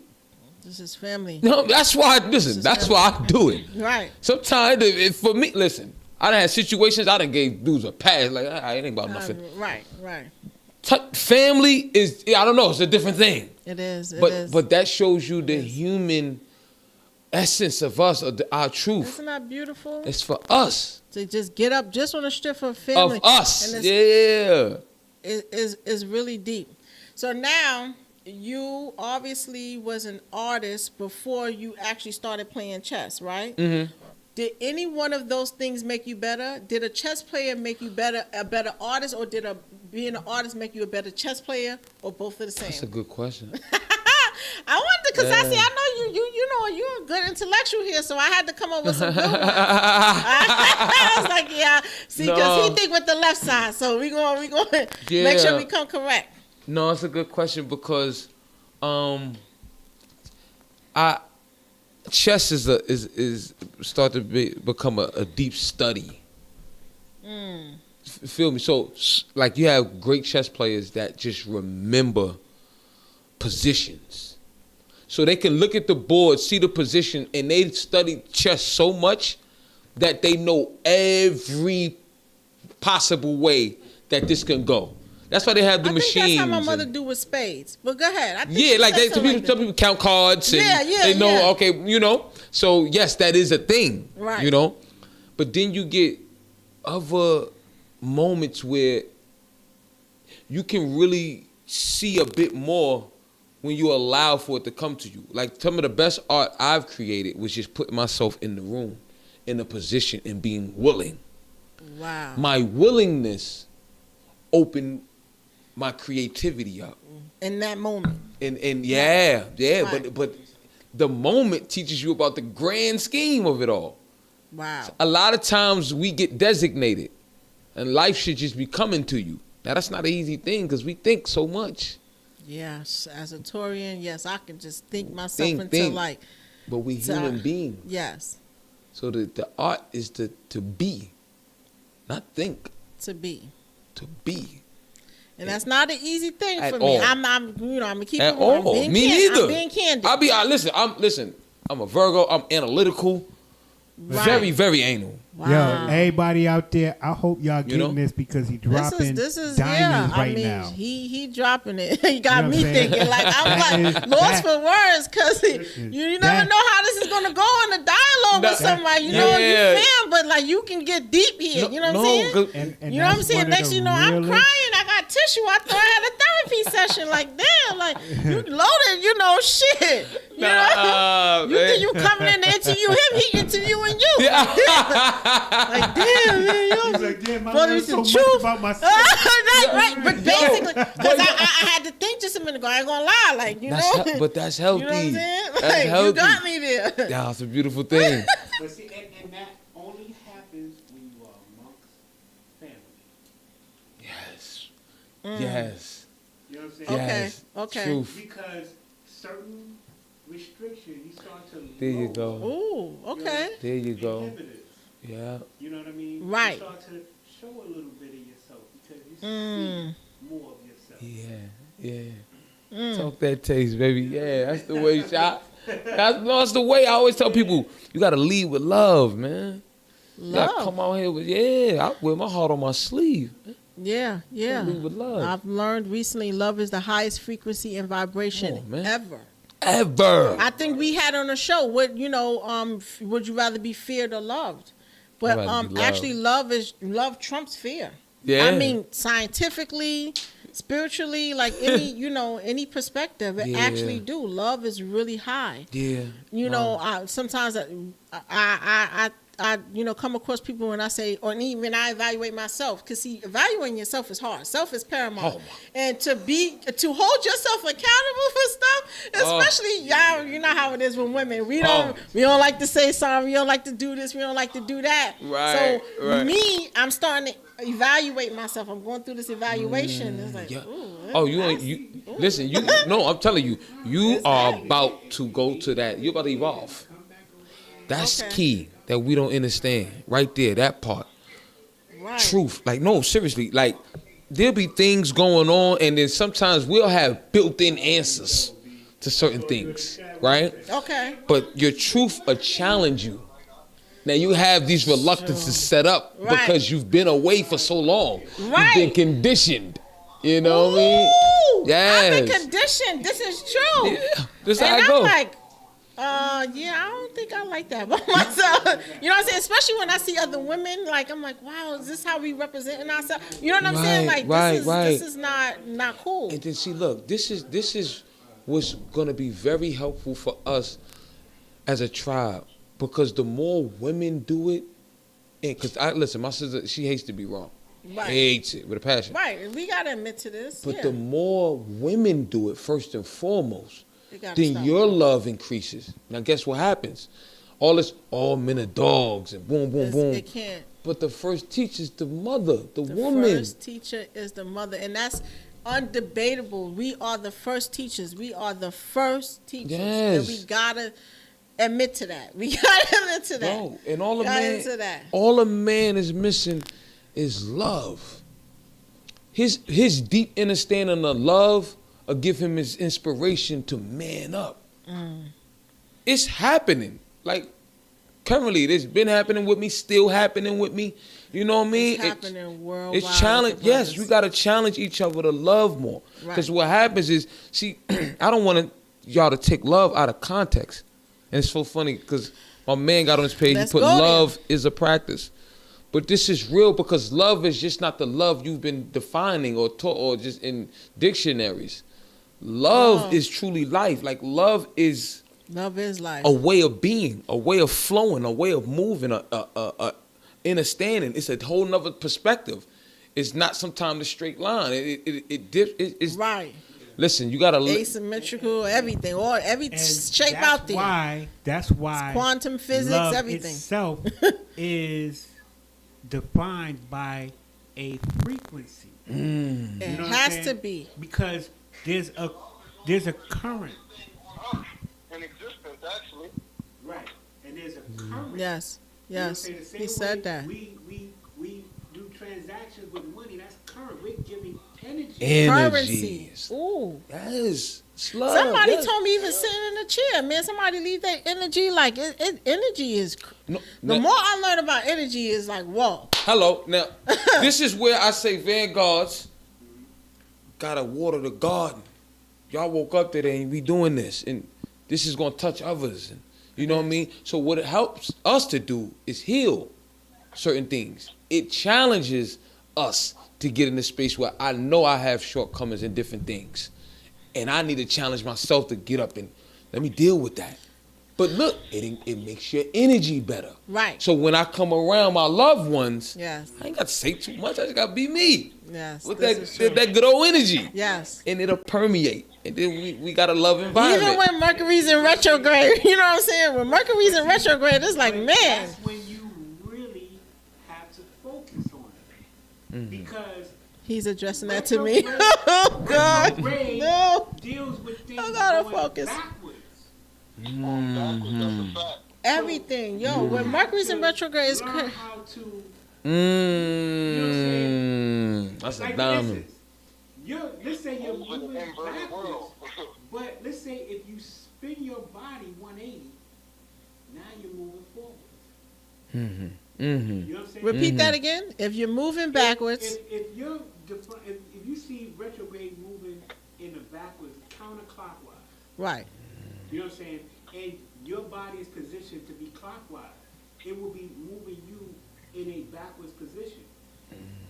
is family. No, that's why, listen, that's why I do it. Right. Sometimes, for me, listen, I done had situations, I done gave dudes a pass, like, it ain't about nothing. Right. Family is, I don't know, it's a different thing. It is. But that shows you the human essence of us, of our truth. Isn't that beautiful? It's for us. To just get up just on the strip of family. Of us. And Yeah. is really deep. So now you obviously was an artist before you actually started playing chess, right? Mm-hmm. Did any one of those things make you better? Did a chess player make you a better artist, or did being an artist make you a better chess player, or both of the same? That's a good question. I wanted to, because I know you know you're a good intellectual here, so I had to come up with some good ones. I was like, yeah, see, because he think with the left side, so we going make sure we come correct. No, it's a good question, because chess is start to become a deep study. Feel me? So, like, you have great chess players that just remember positions. So they can look at the board, see the position, and they study chess so much that they know every possible way that this can go. That's why they have the machines. I think that's how my mother do with spades. But go ahead. I think Yeah, like some some people count cards and Yeah, they know, yeah. okay, you know. So yes, that is a thing. Right. You know. But then you get other moments where you can really see a bit more when you allow for it to come to you. Like, some of the best art I've created was just putting myself in the room, in a position, and being willing. Wow. My willingness opened my creativity up. In that moment. And yeah, Right. but the moment teaches you about the grand scheme of it all. Wow. A lot of times we get designated, and life should just be coming to you. Now, that's not an easy thing, because we think so much. Yes, as a Taurian, yes, I can just think myself into Think. like, But we human beings. yes, So the art is to be, not think, to be. to be. And that's not an easy thing At for me. all. I'm gonna keep At it real. I'm all. being Me candid. neither. I'm being candid. Listen, I'm a Virgo, I'm analytical, Right. very, very anal. Wow. Yo, everybody out there, I hope y'all getting know? this, because he dropping This is diamonds yeah. right I mean, now. he dropping it. He got You know me what I'm saying? thinking like I'm That like is- lost that- for words, because you never know how this is gonna go in a dialogue with somebody. You know, Yeah. you fan, but like you can get deep here. You know what I'm saying? And You know what I'm that's saying? one of Next, the you know, I'm realest- crying. I got tissue. I thought I had a therapy session. Like, damn, like you loaded. You know, shit. You know, you think you coming in to interview him? He interviewing you. Like, damn, man, you He's know. like, damn, I But learned it's the so much truth. about myself. right. But basically, because I had to think just a minute ago. I ain't gonna lie, like, you know. But that's healthy. You know what I'm saying? That's Like, healthy. you got me there. That's a beautiful thing. But see, and that only happens when you are amongst family. Yes. Yes. You know what I'm saying? Okay. Yes. Okay. Truth. Because certain restrictions, you start to There you lower, go. Ooh. Okay. There you go. inhibitors. Yeah. You know what I mean? Right. You start to show a little bit of yourself because you Mm. see more of yourself. Yeah. Talk that taste, baby. Yeah, that's the way, shot. That's the way I always tell people. You got to lead with love, man. You got to Love. come out here with, I wear my heart on my sleeve. Yeah. Yeah. Lead with love. I've learned recently love is the highest frequency and vibration Come on, man. ever. Ever. I think we had on the show would would you rather be feared or loved? But I'd rather be loved. actually love trumps fear. Yeah. I mean scientifically, spiritually, like any perspective, it Yeah. actually do. Love is really high. Yeah. Sometimes I come across people when I say, or even I evaluate myself, because see, evaluating yourself is hard. Self is paramount, and to hold yourself accountable for stuff, especially y'all, you know how it is with women. We don't like to say sorry. We don't like to do this. We don't like to do that. Right, So right. me, I'm starting to evaluate myself. I'm going through this evaluation. It's like, Yeah. ooh, Listen, no, I'm telling you, you are about to go to that. You're about to evolve. That's Okay. key that we don't understand. Right there, that part. right. Truth. Like, no, seriously. Like, there'll be things going on, and then sometimes we'll have built-in answers to certain things, right? Okay. But your truth will challenge you. Now, you have these reluctances set up Right. because you've been away for so long. Right. You've been conditioned. You know what I mean? Ooh, Yes. I've been conditioned. This is true. Yeah, this And how it I'm go. like, I don't think I like that about myself. You know what I'm saying? Especially when I see other women, like I'm like, wow, is this how we representing ourselves? You know what I'm saying? Like this is not cool. And then see, look, this is what's gonna be very helpful for us as a tribe, because the more women do it, and listen, my sister, she hates to be wrong. Right. Hates it with a passion. Right. We gotta admit to this. But yeah. the more women do it, first and foremost, You gotta then stop. your love increases. Now, guess what happens? All men are dogs and boom, boom, boom. It can't. But the first teacher is the mother, the The woman. first teacher is the mother, and that's undebatable. We are the first teachers. We are the first teachers. Yes. And we gotta admit to that. We gotta admit to that. Bro, and all a man is missing is love. His deep understanding of love will give him his inspiration to man up. It's happening. Like, currently, it's been happening with me, still happening with me. You know what I mean? It's happening worldwide. It's challenge. with Yes, brothers. we got to challenge each other to love more. Because what happens is, see, I don't want y'all to take love out of context. And it's so funny because my man got on his page, Let's he put go there. love is a practice. But this is real because love is just not the love you've been defining or taught or just in dictionaries. Love is truly life. Like, love is life. a way of being, a way of flowing, a way of moving, a understanding. It's a whole nother perspective. It's not sometimes a straight line. It dips. It's Right. Listen, you gotta Asymmetrical, everything, or every And shape that's out there. That's why Quantum physics, love everything. itself is defined by a frequency. It You know what I'm has saying? to be. Because there's a current. In existence, actually. Right. And there's a current. Yes. You know what I'm Yes. saying? The same He said way that. We do transactions with money. That's current. We're giving energy. energy. Currency. Ooh. Yes. It's love. Somebody yes. told me even sitting in a chair, man. Somebody leave their energy like energy is. No, The now- more I learn about energy, is like whoa. Hello. Now, this is where I say vanguards gotta water the garden. Y'all woke up today and we doing this, and this is gonna touch others. And you know what I mean? So what it helps us to do is heal certain things. It challenges us to get in the space where I know I have shortcomings in different things, and I need to challenge myself to get up and let me deal with that. But look, it makes your energy better. Right. So when I come around my loved ones, Yes. I ain't got to say too much. I just got to be me Yes. with this is true. that good old energy. Yes. And it'll permeate. And then we got a love environment. Even when Mercury's in retrograde, you know what I'm saying? When Mercury's in retrograde, it's like, man. That's when you really have to focus on it. Because He's addressing that to me. Oh God, Retrograde no! deals with things I gotta going focus. backwards. Backwards, that's a fact. Everything, yo. When Mercury's in retrograde, it's learn crazy. how to, That's a like, for diamond. instance, let's say you're Move in moving the inverted backwards, world. but let's say if you spin your body 180, now you're moving forward. You know what I'm saying? Repeat that again. If you're moving backwards, If you see retrograde moving in the backwards, counterclockwise, right? you know what I'm saying, and your body is positioned to be clockwise, it will be moving you in a backwards position.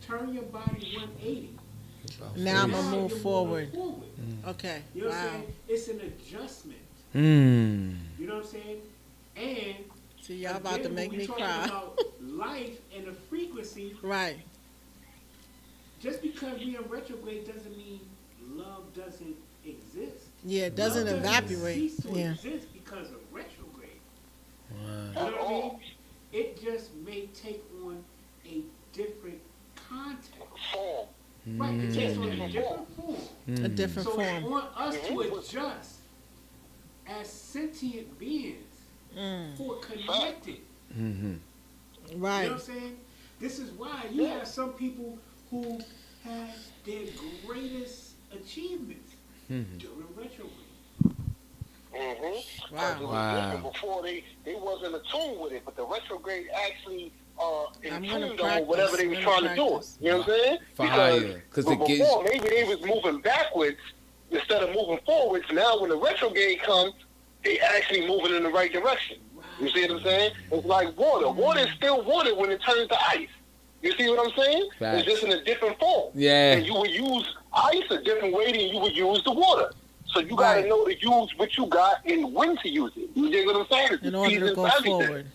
Turn your body 180. Now I'm Now gonna you're move moving forward. You Okay. know what I'm Wow. saying? It's an adjustment. You know what I'm saying? And See, y'all about to again, make when me we talking cry. about life and the frequency, Right. just because we are retrograde doesn't mean love doesn't exist. Yeah, it doesn't Love evaporate. cease to Yeah. exist because of retrograde. You At know what I mean? all. It just may take on a different context. Form. Right, it takes on a different form. A different So form. on us to adjust as sentient beings for connected. You know Right. what I'm saying? This is why you have some people who have their greatest achievements during retrograde. Wow. Before they wasn't attuned with it, but the retrograde actually I'm in gonna tune practice. with whatever they was I'm trying gonna to do. practice. You know what I'm saying? Fire. 'Cause it gives- before maybe they was moving backwards instead of moving forwards. Now when the retrograde comes, they actually moving in the right direction. You see what I'm saying? It's like water. Water is still water when it turns to ice. You see what I'm saying? Facts. It's just in a different form. Yeah. And you would use ice a different way than you would use the water. So you got Right. to know to use what you got and when to use it. You dig what I'm saying? It's In the order to season go for everything. forward.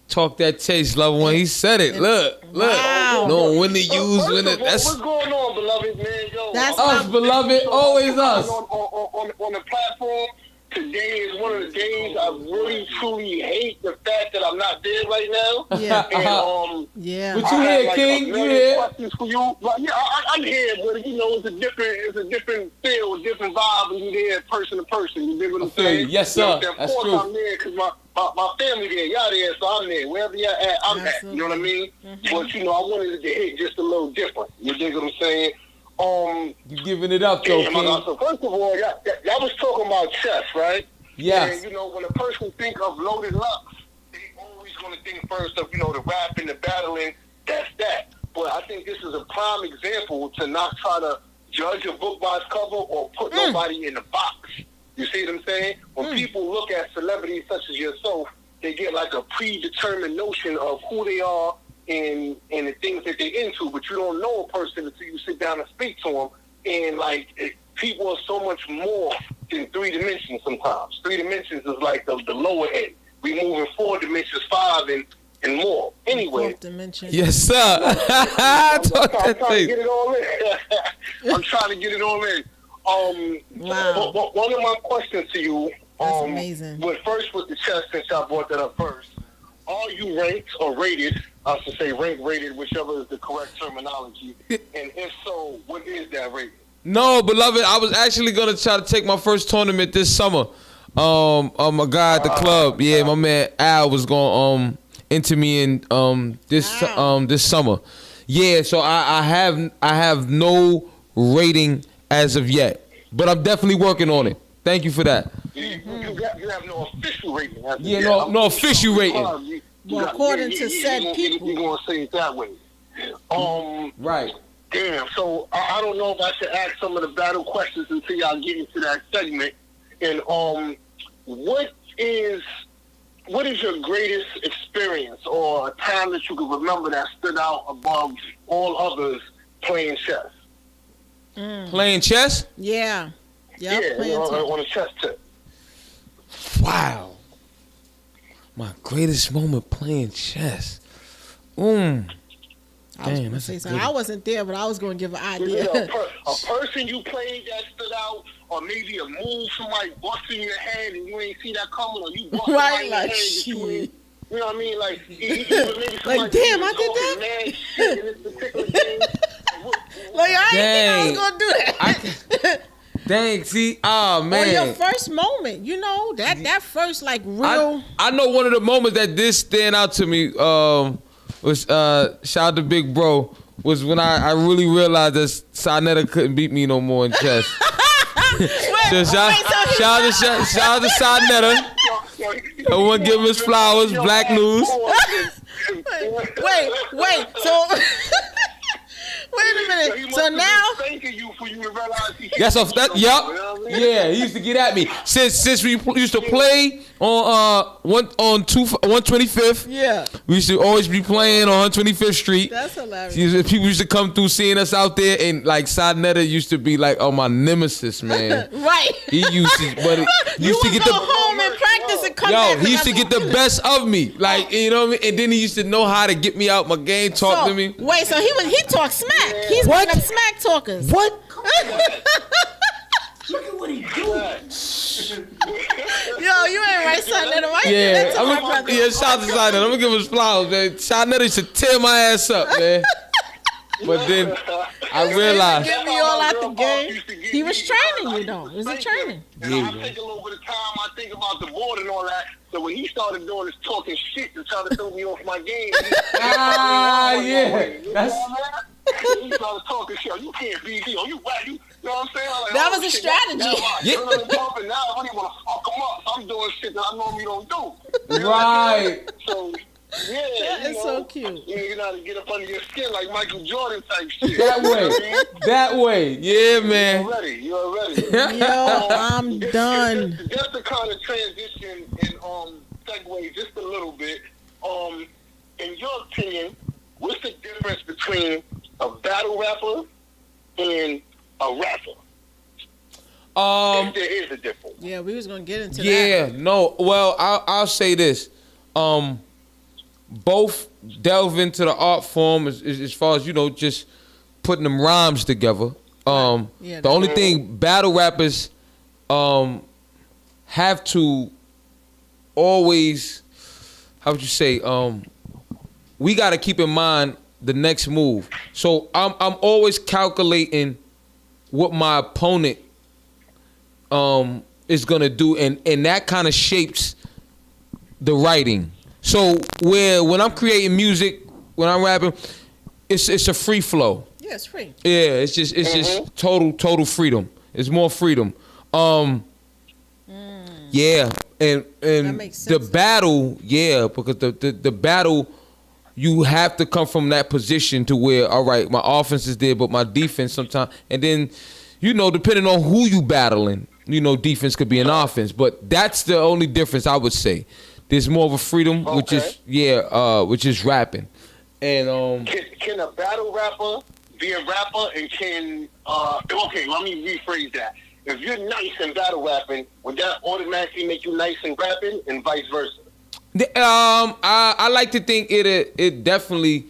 Talk that taste, loved one. He said it. Look. Wow. No, when to use, First when to. of all, That's what's going on, beloved man? Yo, That's us, beloved. Always us. On the platform. Today is one of the days I really truly hate the fact that I'm not there right now. Yeah. And Yeah. But you I here, have, King? a You million here? questions for you. Like, yeah, I'm here, but you know, it's a different feel, a different vibe when you there, person to person. You dig what I'm I feel you. saying? Yes, You know sir. what I'm saying? That's of course true. I'm there because my family there, y'all there, so I'm there. Wherever y'all at, I'm at. You know what I mean? But you know, I wanted it to hit just a little different. You dig what I'm saying? You giving it up, though, Yeah, my God. King. So first of all, y'all was talking about chess, right? Yes. And, you know, when a person think of loaded lux, they always going to think first of, you know, the rapping, the battling, that's that. But I think this is a prime example to not try to judge a book by its cover or put nobody in the box. You see what I'm saying? When people look at celebrities such as yourself, they get like a predetermined notion of who they are and the things that they're into, but you don't know a person until you sit down and speak to them. And, like, people are so much more in 3 dimensions sometimes. 3 dimensions is like the lower end. We move in 4 dimensions, 5 and more. Anyway. Fourth dimension. Yes, sir. I'm Talk trying that to thing. get it all in. I'm trying to get it all in. Wow. One of my questions to you, That's amazing. But first with the chess, since y'all brought that up first, are you ranked or rated? I should say ranked, rated, whichever is the correct terminology. And if so, what is that rating? No, beloved, I was actually gonna try to take my first tournament this summer. My guy at the club, yeah, my man Al was gonna enter me in this summer. Yeah, so I have no rating as of yet, but I'm definitely working on it. Thank you for that. You have no official rating. Yeah, no official rating. Well, according to said people. You're going to say it that way. Right. Damn, so I don't know if I should ask some of the battle questions until y'all get into that segment. And what is your greatest experience or a time that you can remember that stood out above all others playing chess? Playing chess? Yeah. Yep, Yeah, playing on a chess tip. Wow. My greatest moment playing chess. I was Damn, gonna that's say a something. good- I wasn't there, but I was gonna give an Is it idea. a person you played that stood out, or maybe a move somebody busting your head and you ain't see that coming, or you busting Right, somebody in the like, head that you ain't, shit. you know what I mean? Like, maybe somebody Like, damn, I talking did that? mad shit in this particular game. Like, I Dang. didn't think I was gonna do that. Dang, see, oh Or man. your first moment, you know, that first like real. I know one of the moments that this stand out to me was shout out to Big Bro was when I really realized that Sarnetta couldn't beat me no more in chess. So shout out to Sarnetta. I want to give him his flowers. Black News. Wait. So wait a minute. So now. Thanking you for you to realize he That's off that. Yup. Yeah, he used to get at me since we used to play on 125th. Yeah. We used to always be playing on 125th Street. That's hilarious. People used to come through seeing us out there, and like Sarnetta used to be like, oh, my nemesis, man. Right. He used to, but You used to would get go the. home and practice and come back. He used to get the best of me, like, you know what I mean. And then he used to know how to get me out my game, talk to me. Wait, so he talks smack. He's one of them smack talkers. What? Look at what he doing. Yo, you ain't right, son. Right? Yeah, Shout out to shout out to Sarnetta. I'm gonna give him his flowers, man. Sarnetta used to tear my ass up, man. But then I realized. Get me all out the game. He was training you though. Was he training? And I take a little bit of time. I think about the board and all that. So when he started doing this talking shit to try to throw me off my game, Yeah. That's. he started talking shit. You can't beat me. Oh, you whack. You know what I'm saying? Like, That was a strategy. Yeah. Now I really want to fuck him up. So I'm doing shit that I normally don't do. You know Right. So, yeah. That is so cute. You know how to get up under your skin like Michael Jordan type shit. That way. That way. Yeah, man. You already. Yo, I'm done. Just to kind of transition and segue just a little bit. In your opinion, what's the difference between a battle rapper and a rapper? If there is a difference. Yeah, we was gonna get into that. Yeah. No. Well, I'll say this. Both delve into the art form as far as, you know, just putting them rhymes together. Yeah, the only thing battle rappers have to always, how would you say, we got to keep in mind the next move. So I'm always calculating what my opponent is gonna do, and that kind of shapes the writing. So when I'm creating music, when I'm rapping, it's a free flow. Yeah, it's free. Yeah, it's just total freedom. It's more freedom. Yeah, and makes the sense. battle, yeah, because the battle, you have to come from that position to where, all right, my offense is there, but my defense sometimes, and then, you know, depending on who you battling, you know, defense could be an offense, but that's the only difference I would say. There's more of a freedom, which is rapping, and Can a battle rapper be a rapper, and can okay, let me rephrase that. If you're nice in battle rapping, would that automatically make you nice in rapping, and vice versa? I like to think it definitely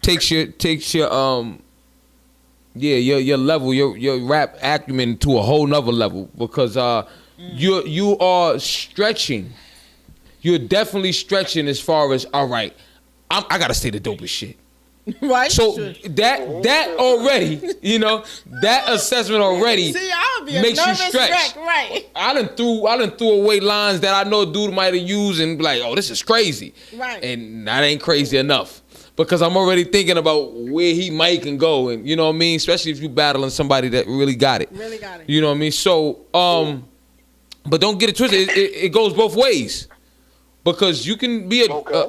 takes your your level, your rap acumen to a whole nother level, because you are stretching. You're definitely stretching as far as, all right, I gotta say the dopest shit. Right. So that already, you know, that assessment already See, I would be a makes you nervous stretch. wreck, right? I done threw away lines that I know a dude might have used and be like, oh, this is crazy. Right. And that ain't crazy enough. Because I'm already thinking about where he might can go, and you know what I mean? Especially if you battling somebody that really got it. Really got it. You know what I mean? So, but don't get it twisted. It goes both ways. Because you can be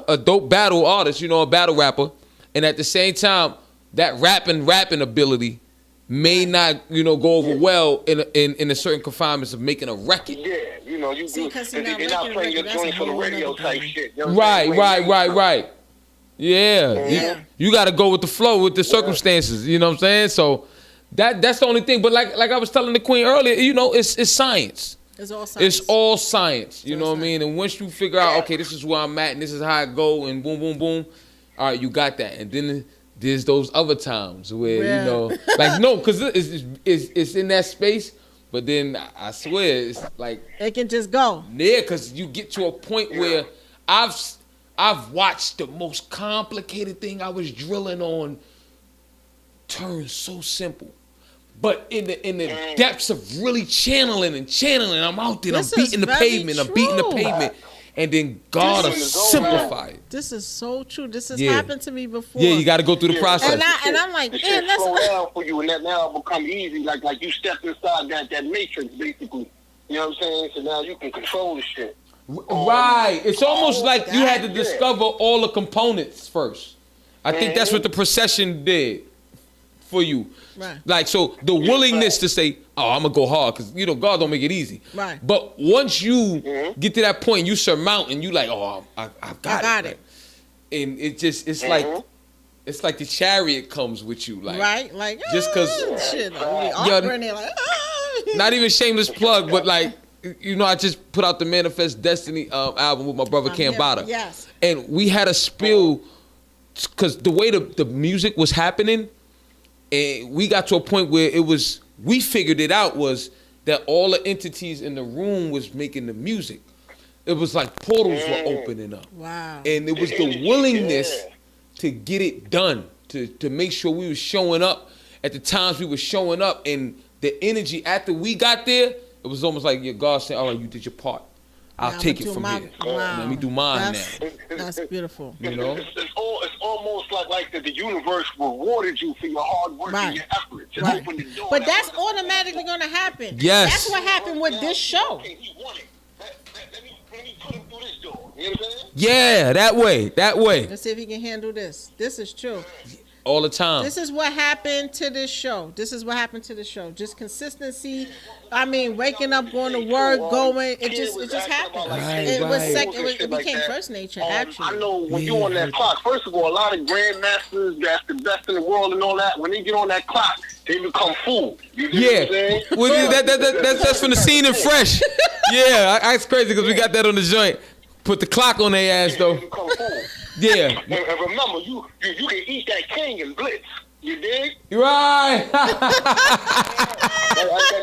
a dope battle artist, you know, a battle rapper, and at the same time, that rapping ability may not, you know, go over well in a certain confinements of making a record. Yeah, you know, you See, do. 'cause You're you're not not making a playing your record, that's joints a for the whole radio nother type thing. shit. You know what I'm saying? Right. Yeah. Yeah. You got to go with the flow, with the circumstances. You know what I'm saying? So that's the only thing. But like I was telling the queen earlier, you know, it's science. It's all science. It's all science. You It's know all what I mean? And once you figure out, okay, this is where I'm at, and this is how I go, and boom, boom, boom. All right, you got that. And then there's those other times where, Yeah. you know, like, no, because it's in that space, but then I swear it's like, It can just go. yeah, because you get to a point where I've watched the most complicated thing I was drilling on turns so simple. But in the depths of really channeling, I'm out there, This I'm is beating the very pavement, I'm beating the true. pavement. And then God will simplify it. This is so true. This has Yeah. happened to me before. Yeah, you got to go through the process. And I'm like, the man, shit that's slow down for you, and that now become easy. Like you stepped inside that matrix, basically. You know what I'm saying? So now you can control the shit. Right. It's almost like you had to yeah. discover all the components first. I think that's what the procession did for you. Right. Like, so the willingness to say, oh, I'm going to go hard, because, you know, God don't make it easy. Right. But once you get to that point, you surmount, and you like, oh, I got it. Right? And it just, it's like the chariot comes with you. Like, right? Like, just because, shit. Like, not even shameless plug, but like, you know, I just put out the Manifest Destiny album with my brother Cambada. Yes. And we had a spill, because the way the music was happening, and we got to a point where we figured it out, was that all the entities in the room was making the music. It was like portals were opening up. Wow. And it was the willingness to get it done, to make sure we were showing up at the times we were showing up, and the energy after we got there, it was almost like your God saying, all right, you did your part. I'll take it from here. Wow. Let me do mine now. That's beautiful. You know? It's almost like the universe rewarded you for your hard work and your efforts. And Right. opened the door. But that's automatically going to happen. Yes. That's what happened with this show. Okay, he won it. Let me put him through this door. You know what I'm saying? Yeah, that way. Let's see if he can handle this. This is true. All the time. This is what happened to this show. Just consistency. I mean, waking up, going to work, going. It just happened. It became first nature, actually. I know when you're on that clock, first of all, a lot of grandmasters that's the best in the world and all that, when they get on that clock, they become fools. You know what I'm saying? Well, that's from the scene in Fresh. Yeah, that's crazy because we got that on the joint. Put the clock on their ass, though. They become fools. Yeah. And remember, you can eat that king and blitz. You dig? Right.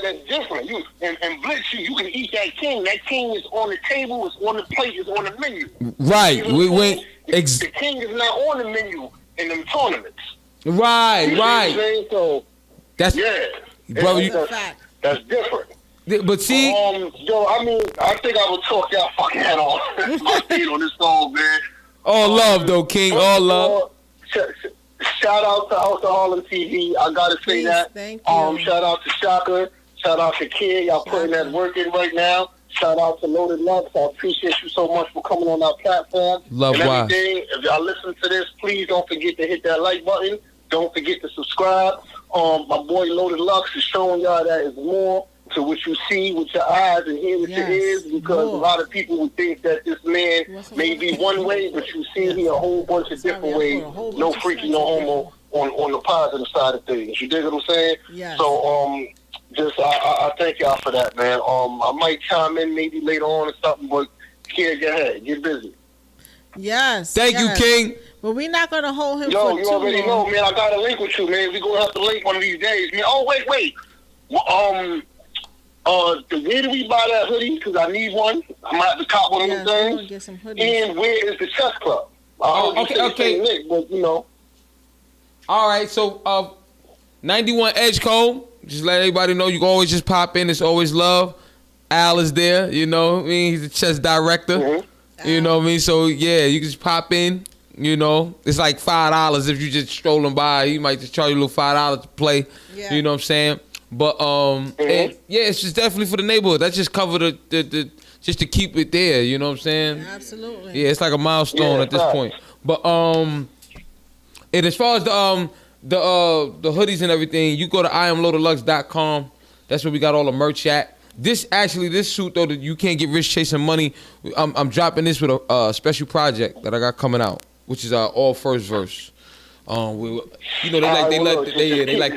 That's different. And blitz, you can eat that king. That king is on the table, it's on the plate, it's on the menu. Right. You know the king is not on the menu in them tournaments. Right. You know what I'm saying? So, That's brother. That's a fact. That's different. But see, yo, I mean, I think I would talk y'all fucking head off. I stayed on this song, man. all love though, King. All love. Shout out to Harlem TV. I gotta say Please, that. thank you. Shout out to Shaka. Shout out to Kid. Y'all putting that work in right now. Shout out to Loaded Lux. I appreciate you so much for coming on our platform. Love and wise. everything. If y'all listen to this, please don't forget to hit that like button. Don't forget to subscribe. My boy Loaded Lux is showing y'all that is more to what you see with your eyes and hear with your ears, because a lot of people would think that this man may be one way, but you see he a whole bunch of different ways. No freaky, no homo on the positive side of things. You dig what I'm saying? Yes. So just I thank y'all for that, man. I might chime in maybe later on or something, but Kid, go ahead, get busy. Yes. Thank you, King. But we're not gonna hold him Yo, for you too already long. know, man. I got a link with you, man. We're gonna have to link one of these days, man. Oh, wait. Where do we buy that hoodie? Because I need one. I'm at the cop one of them We're things. gonna get some hoodies. And where is the chess club? Okay. Nick, but you know. All right, so 91 Edge Code. Just let everybody know you can always just pop in. It's always love. Al is there, you know. I mean, he's the chess director. Mm-hmm. You know what I mean? So yeah, you can just pop in. You know, it's like $5 if you just strolling by. He might just charge you a little $5 to play. Yeah. You know what I'm saying? But and, yeah, it's just definitely for the neighborhood. That just cover the just to keep it there. You know what I'm saying? Absolutely. Yeah, it's like a milestone at this point. But and as far as the hoodies and everything, you go to IamLoadedLux.com. That's where we got all the merch at. This suit though, that you can't get rich chasing money. I'm dropping this with a special project that I got coming out, which is all first verse. They like to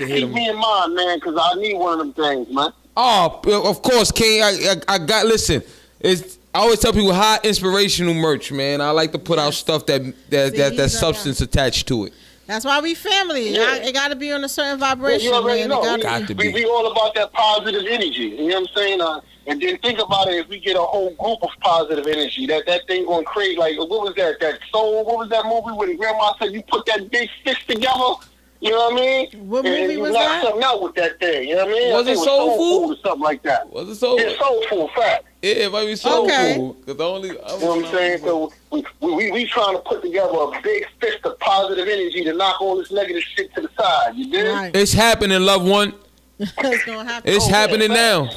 hit them. Keep me in mind, man, because I need one of them things, man. Oh, of course, King. I got. Listen, I always tell people high inspirational merch, man. I like to put out stuff that substance attached to it. That's why we family. Yeah. It got to be on a certain vibration, You already man. know. Got to be. We all about that positive energy. You know what I'm saying? And then think about it, if we get a whole group of positive energy, that thing gonna create, like, what was that? That Soul, what was that movie when Grandma said you put that big fist together You know what I mean? What movie and you was knock that? something out with that thing. You know what I mean? Was I think it Soul Food? Or something like that. Was it Soul Yeah, Soul Food, fact. Yeah, it might be Soul Okay. Food. Cause the only, You know what I'm saying? So we trying to put together a big fist of positive energy to knock all this negative shit to the side. You dig? Right. It's happening, loved one. It's gonna happen. It's happening now.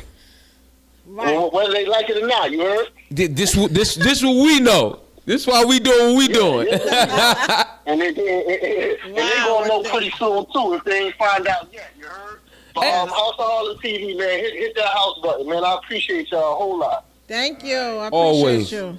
Right. Well, whether they like it or not, you heard? This what we know. This why we doing what we doing. And they gonna know pretty soon too if they ain't find out yet. You heard? But, House of Harlem TV, man, hit that house button, man. I appreciate y'all a whole lot. Thank you. I appreciate Always. you.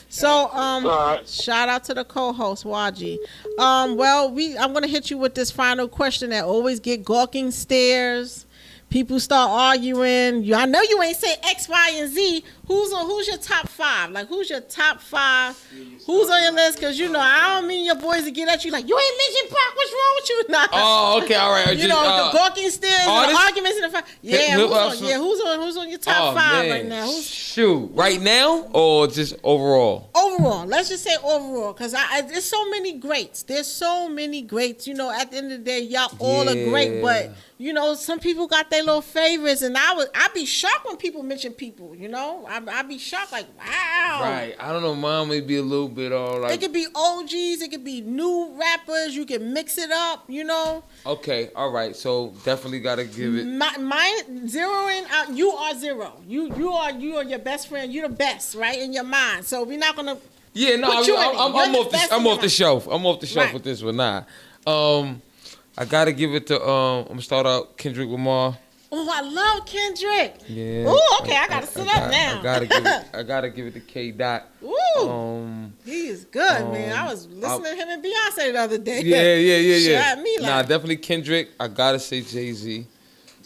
So, right. shout out to the co-host Waji. Well, I'm gonna hit you with this final question that always get gawking stares. People start arguing. I know you ain't say X, Y, and Z. Who's your top 5? Like, who's your top 5? Who's on your list? Because, you know, I don't mean your boys to get at you like, you ain't mentioned Pac. What's wrong with you? Nah. Oh, okay, all right. You know, the gawking stares and the arguments in the fight. Yeah, who's on your top 5 right now? Shoot, right now or just overall? Overall, let's just say overall, because there's so many greats. There's so many greats. You know, at the end of the day, y'all all are great, but you know, some people got their little favorites, and I'd be shocked when people mention people. You know, I'd be shocked, like, wow. Right. I don't know. Mine may be a little bit all like. It could be OGs. It could be new rappers. You can mix it up. You know. Okay. All right. So definitely gotta give it. My zeroing out. You are zero. You are your best friend. You're the best, right, in your mind. So we're not gonna. Yeah. No. Put you in it. I'm You're the off best the. I'm in your off the mind. shelf. I'm off the shelf Right. with this one. Nah. I gotta give it to. I'm gonna start out Kendrick Lamar. Oh, I love Kendrick. Yeah. Oh, okay. I gotta sit up now. I gotta give it to K. Dot. Ooh, he is good, man. I was listening to him and Beyonce the other day. Yeah. Shot me like. Nah, definitely Kendrick. I gotta say Jay-Z.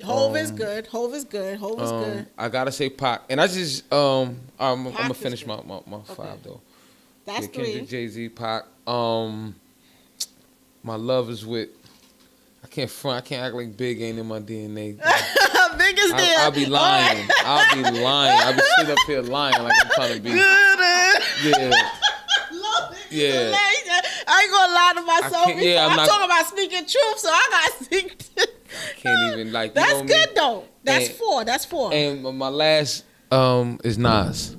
Hov is good. Hov is good. Hov is good. I gotta say Pac. And I just I'm Pac gonna is finish good. my 5 though. That's Yeah, Kendrick, 3. Jay-Z, Pac. My love is with. I can't front. I can't act like Big ain't in my DNA. Big is there. I'll be lying. I'll be lying. I'll be sitting up here lying like I'm trying to be. Good. Yeah. Love it. Yeah. I ain't gonna lie to myself. can't- yeah, I'm I'm not- talking about speaking truth, so I gotta speak. Can't even like. That's you know what good I mean? though. That's And- 4. That's 4. And my last is Nas.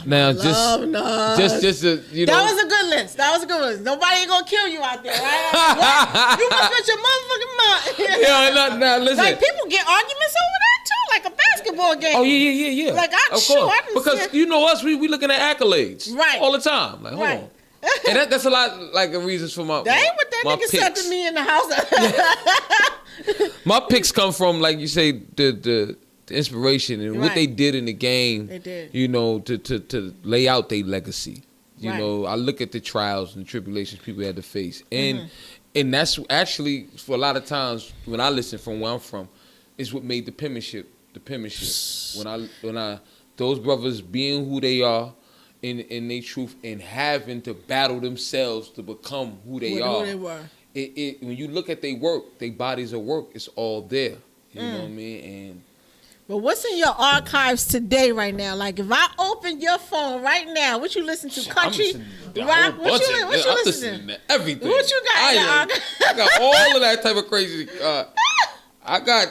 Now Love Nas. just you know. That was a good list. That was a good list. Nobody ain't gonna kill you out there, right? What? You must bet your motherfucking mind. Yeah, no, listen. Like people get arguments over that too, like a basketball game. Oh yeah. Like, of sure, course. I done Because seen- you know us, we looking at accolades, Right. all the time. Like, hold Right. on. And that's a lot like the reasons for my. That ain't what that my nigga said picks. to me in the house. My picks come from, like you say, the inspiration and what Right. they did in the game. They did. You know, to lay out their legacy. You Right. know, I look at the trials and tribulations people had to face, and Mm-hmm. and that's actually for a lot of times when I listen from where I'm from, is what made the penmanship. When I those brothers being who they are. In their truth and having to battle themselves to become who they are. Who they were. It when you look at their work, their bodies of work, it's all there. You know what I mean? And But what's in your archives today, right now? Like, if I open your phone right now, what you listen to? Country, I'm listening to a rock? whole What bunch you of- listen I'm to? listening to everything. What you got in your I archive? got all of that type of crazy. I got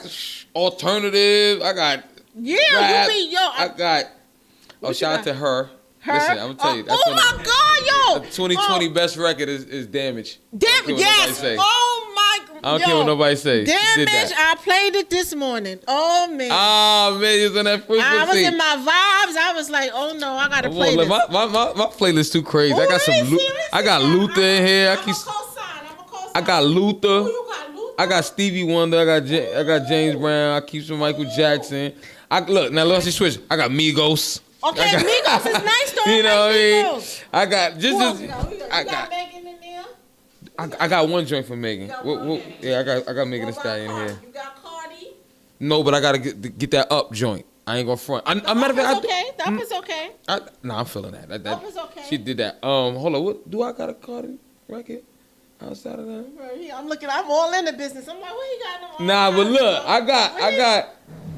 alternative. I got Yeah, rap. you be yo. I got. Oh, you shout out got? to her. Her? Listen, I'm gonna tell you. That's oh one my of God, yo! the 2020 best record is Damage. Damn, I don't care what yes! nobody say. Oh my! I don't care what nobody say. She did Damage! that. I played it this morning. Oh man! Ah man, you was on that frequency. I was in my vibes. I was like, oh no, I gotta play this. My playlist too crazy. I Ooh, got some. let me see, I got let me see. Luther in here. I'm a co-sign. I got Luther. Who you got, Luther? I got Stevie Wonder. I got James Brown. I keep some Michael Jackson. Look now. Let's switch. I got Migos. Okay, I got- Migos is nice though. You know what I mean? Migos. I got Who just. else you got? You I got got. Megan in there? I got one joint for Megan. got one? Yeah, I got Megan Thee What about Stallion Cardi? here. You got Cardi? No, but I gotta get that up joint. I ain't gonna front. I'm matter of fact. The up is okay. I'm feeling that. Up is okay. She did that. Hold on. What do I got a Cardi record outside of that? I'm all in the business. I'm like, what you got? Nah, but look, I got.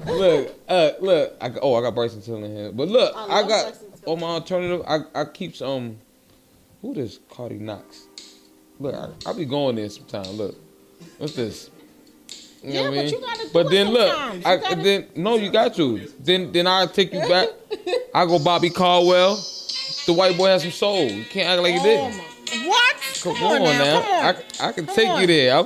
Look. I got Bryson Tiller in here. But look, I I love got Bryson Tiller. on my alternative. I keep some. Who this Cardi Knox? Look, I be going there sometime. Look, What's this? You Yeah, know what I but mean? you gotta do But it then look, sometimes. You gotta- you got to. Then I'll take you back. I go Bobby Caldwell. The white boy has some soul. You can't act like you didn't. What? Come on now. Come on. I can Come take on. you there.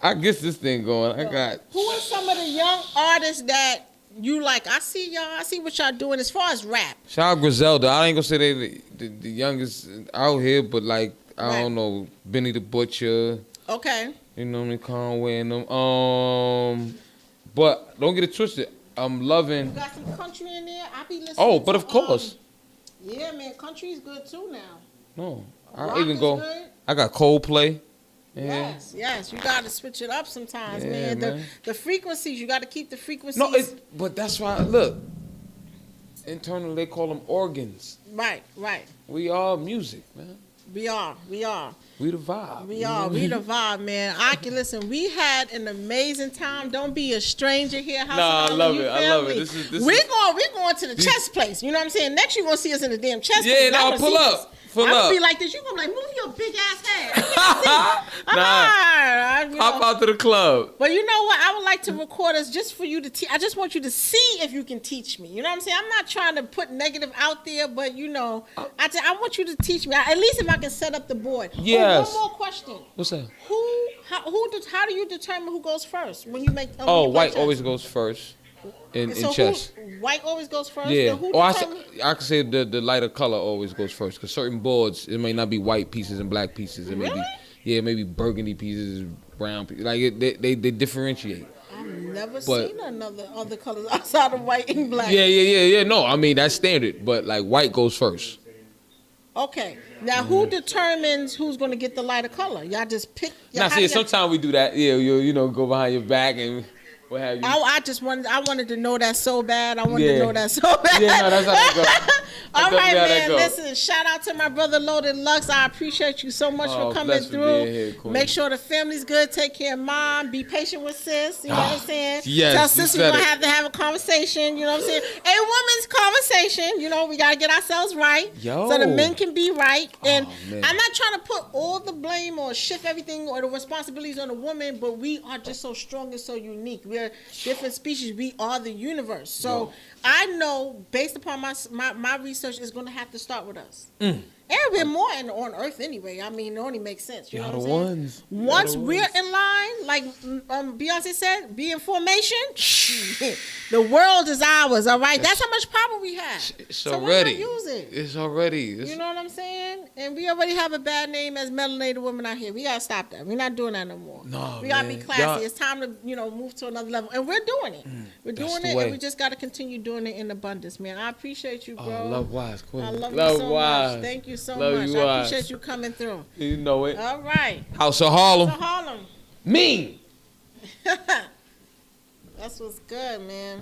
I guess this thing going. I got. Who are some of the young artists that you like? I see y'all. I see what y'all doing as far as rap. Shout out Griselda. I ain't gonna say they the youngest out here, but like I Right. don't know, Benny the Butcher. Okay. You know what I mean, Conway and them. But don't get it twisted. I'm You loving. got some country in there. I be listening. Oh, but to, of course. Yeah, man, country's good too now. No, Rock I even is go. good. I got Coldplay. Yeah. Yes, you got to switch it up sometimes, Yeah, man. man. The frequencies, you got to keep the frequencies. No, but that's why. Look, internally they call them organs. right. We are music, man. We are. We the vibe. We you know are. what I We mean? the vibe, man. I can listen. We had an amazing time. Don't be a stranger here. House Nah, of I Harlem, love you it. I love family. it. This is- We're going to the chess place. You know what I'm saying? Next, you're gonna see us in the damn chess Yeah, place. no, I wanna pull see up. this. Pull I'm gonna up. be like this. You gonna be like, move your big ass head. I can't see. Hop out to the club. But you know what? I would like to record us just for you to teach. I just want you to see if you can teach me. You know what I'm saying? I'm not trying to put negative out there, but you know, I want you to teach me. At least if I can set up the board. Yes. Oh, one more question. What's that? How do you determine who goes first when you make? When Oh, you play white chess? always goes first in So chess. White always goes first. Yeah. Then who Or determine- I can say the lighter color always goes first because certain boards it may not be white pieces and black pieces. It may Really? be maybe burgundy pieces, brown pieces. Like they differentiate. I've never But- seen other colors outside of white and black. Yeah. No, I mean that's standard, but like white goes first. Okay. Now, who determines who's going to get the lighter color? Y'all just pick. Now, how see, y'all- sometimes we do that. Yeah, you know, go behind your back and what have you. I wanted to know that so bad. I wanted Yeah. to know that so bad. Yeah, no, that's how that go. All That's right, definitely how that man. go. Listen, shout out to my brother Loaded Lux. I appreciate you so much Oh, for coming blessed for through. being here, Queen. Make sure the family's good. Take care of mom. Be patient with sis. You know what I'm saying? Yes, Tell you sis we're said gonna it. have to have a conversation. You know what I'm saying? A woman's conversation. You know, we gotta get ourselves right. Yo. So the men can be right. And man. I'm not trying to put all the blame or shift everything or the responsibilities on the woman, but we are just so strong and so unique. We're different species. We are the universe. So I know, based upon my research, is going to have to start with us. And we're more on Earth anyway. I mean, it only makes sense. You know Y'all what the I'm saying? ones. Once Y'all the we're ones. in line, like Beyonce said, be in formation, the world is ours, all right? That's how much power we have. It's so already. why not use it? It's already. You know what I'm saying? And we already have a bad name as melanated women out here. We gotta stop that. We're not doing that no more. No, we gotta be man. classy. Y'all- It's time to move to another level, and we're doing it. We're that's doing the it, way. and we just gotta continue doing it in abundance, man. I appreciate you, bro. Oh, love wise, Queen. I love you love so wise. much. Thank you so Love much. you, I wise. appreciate you coming through. You know it. All right, House of Harlem. so Harlem. Mean. That's what's good, man.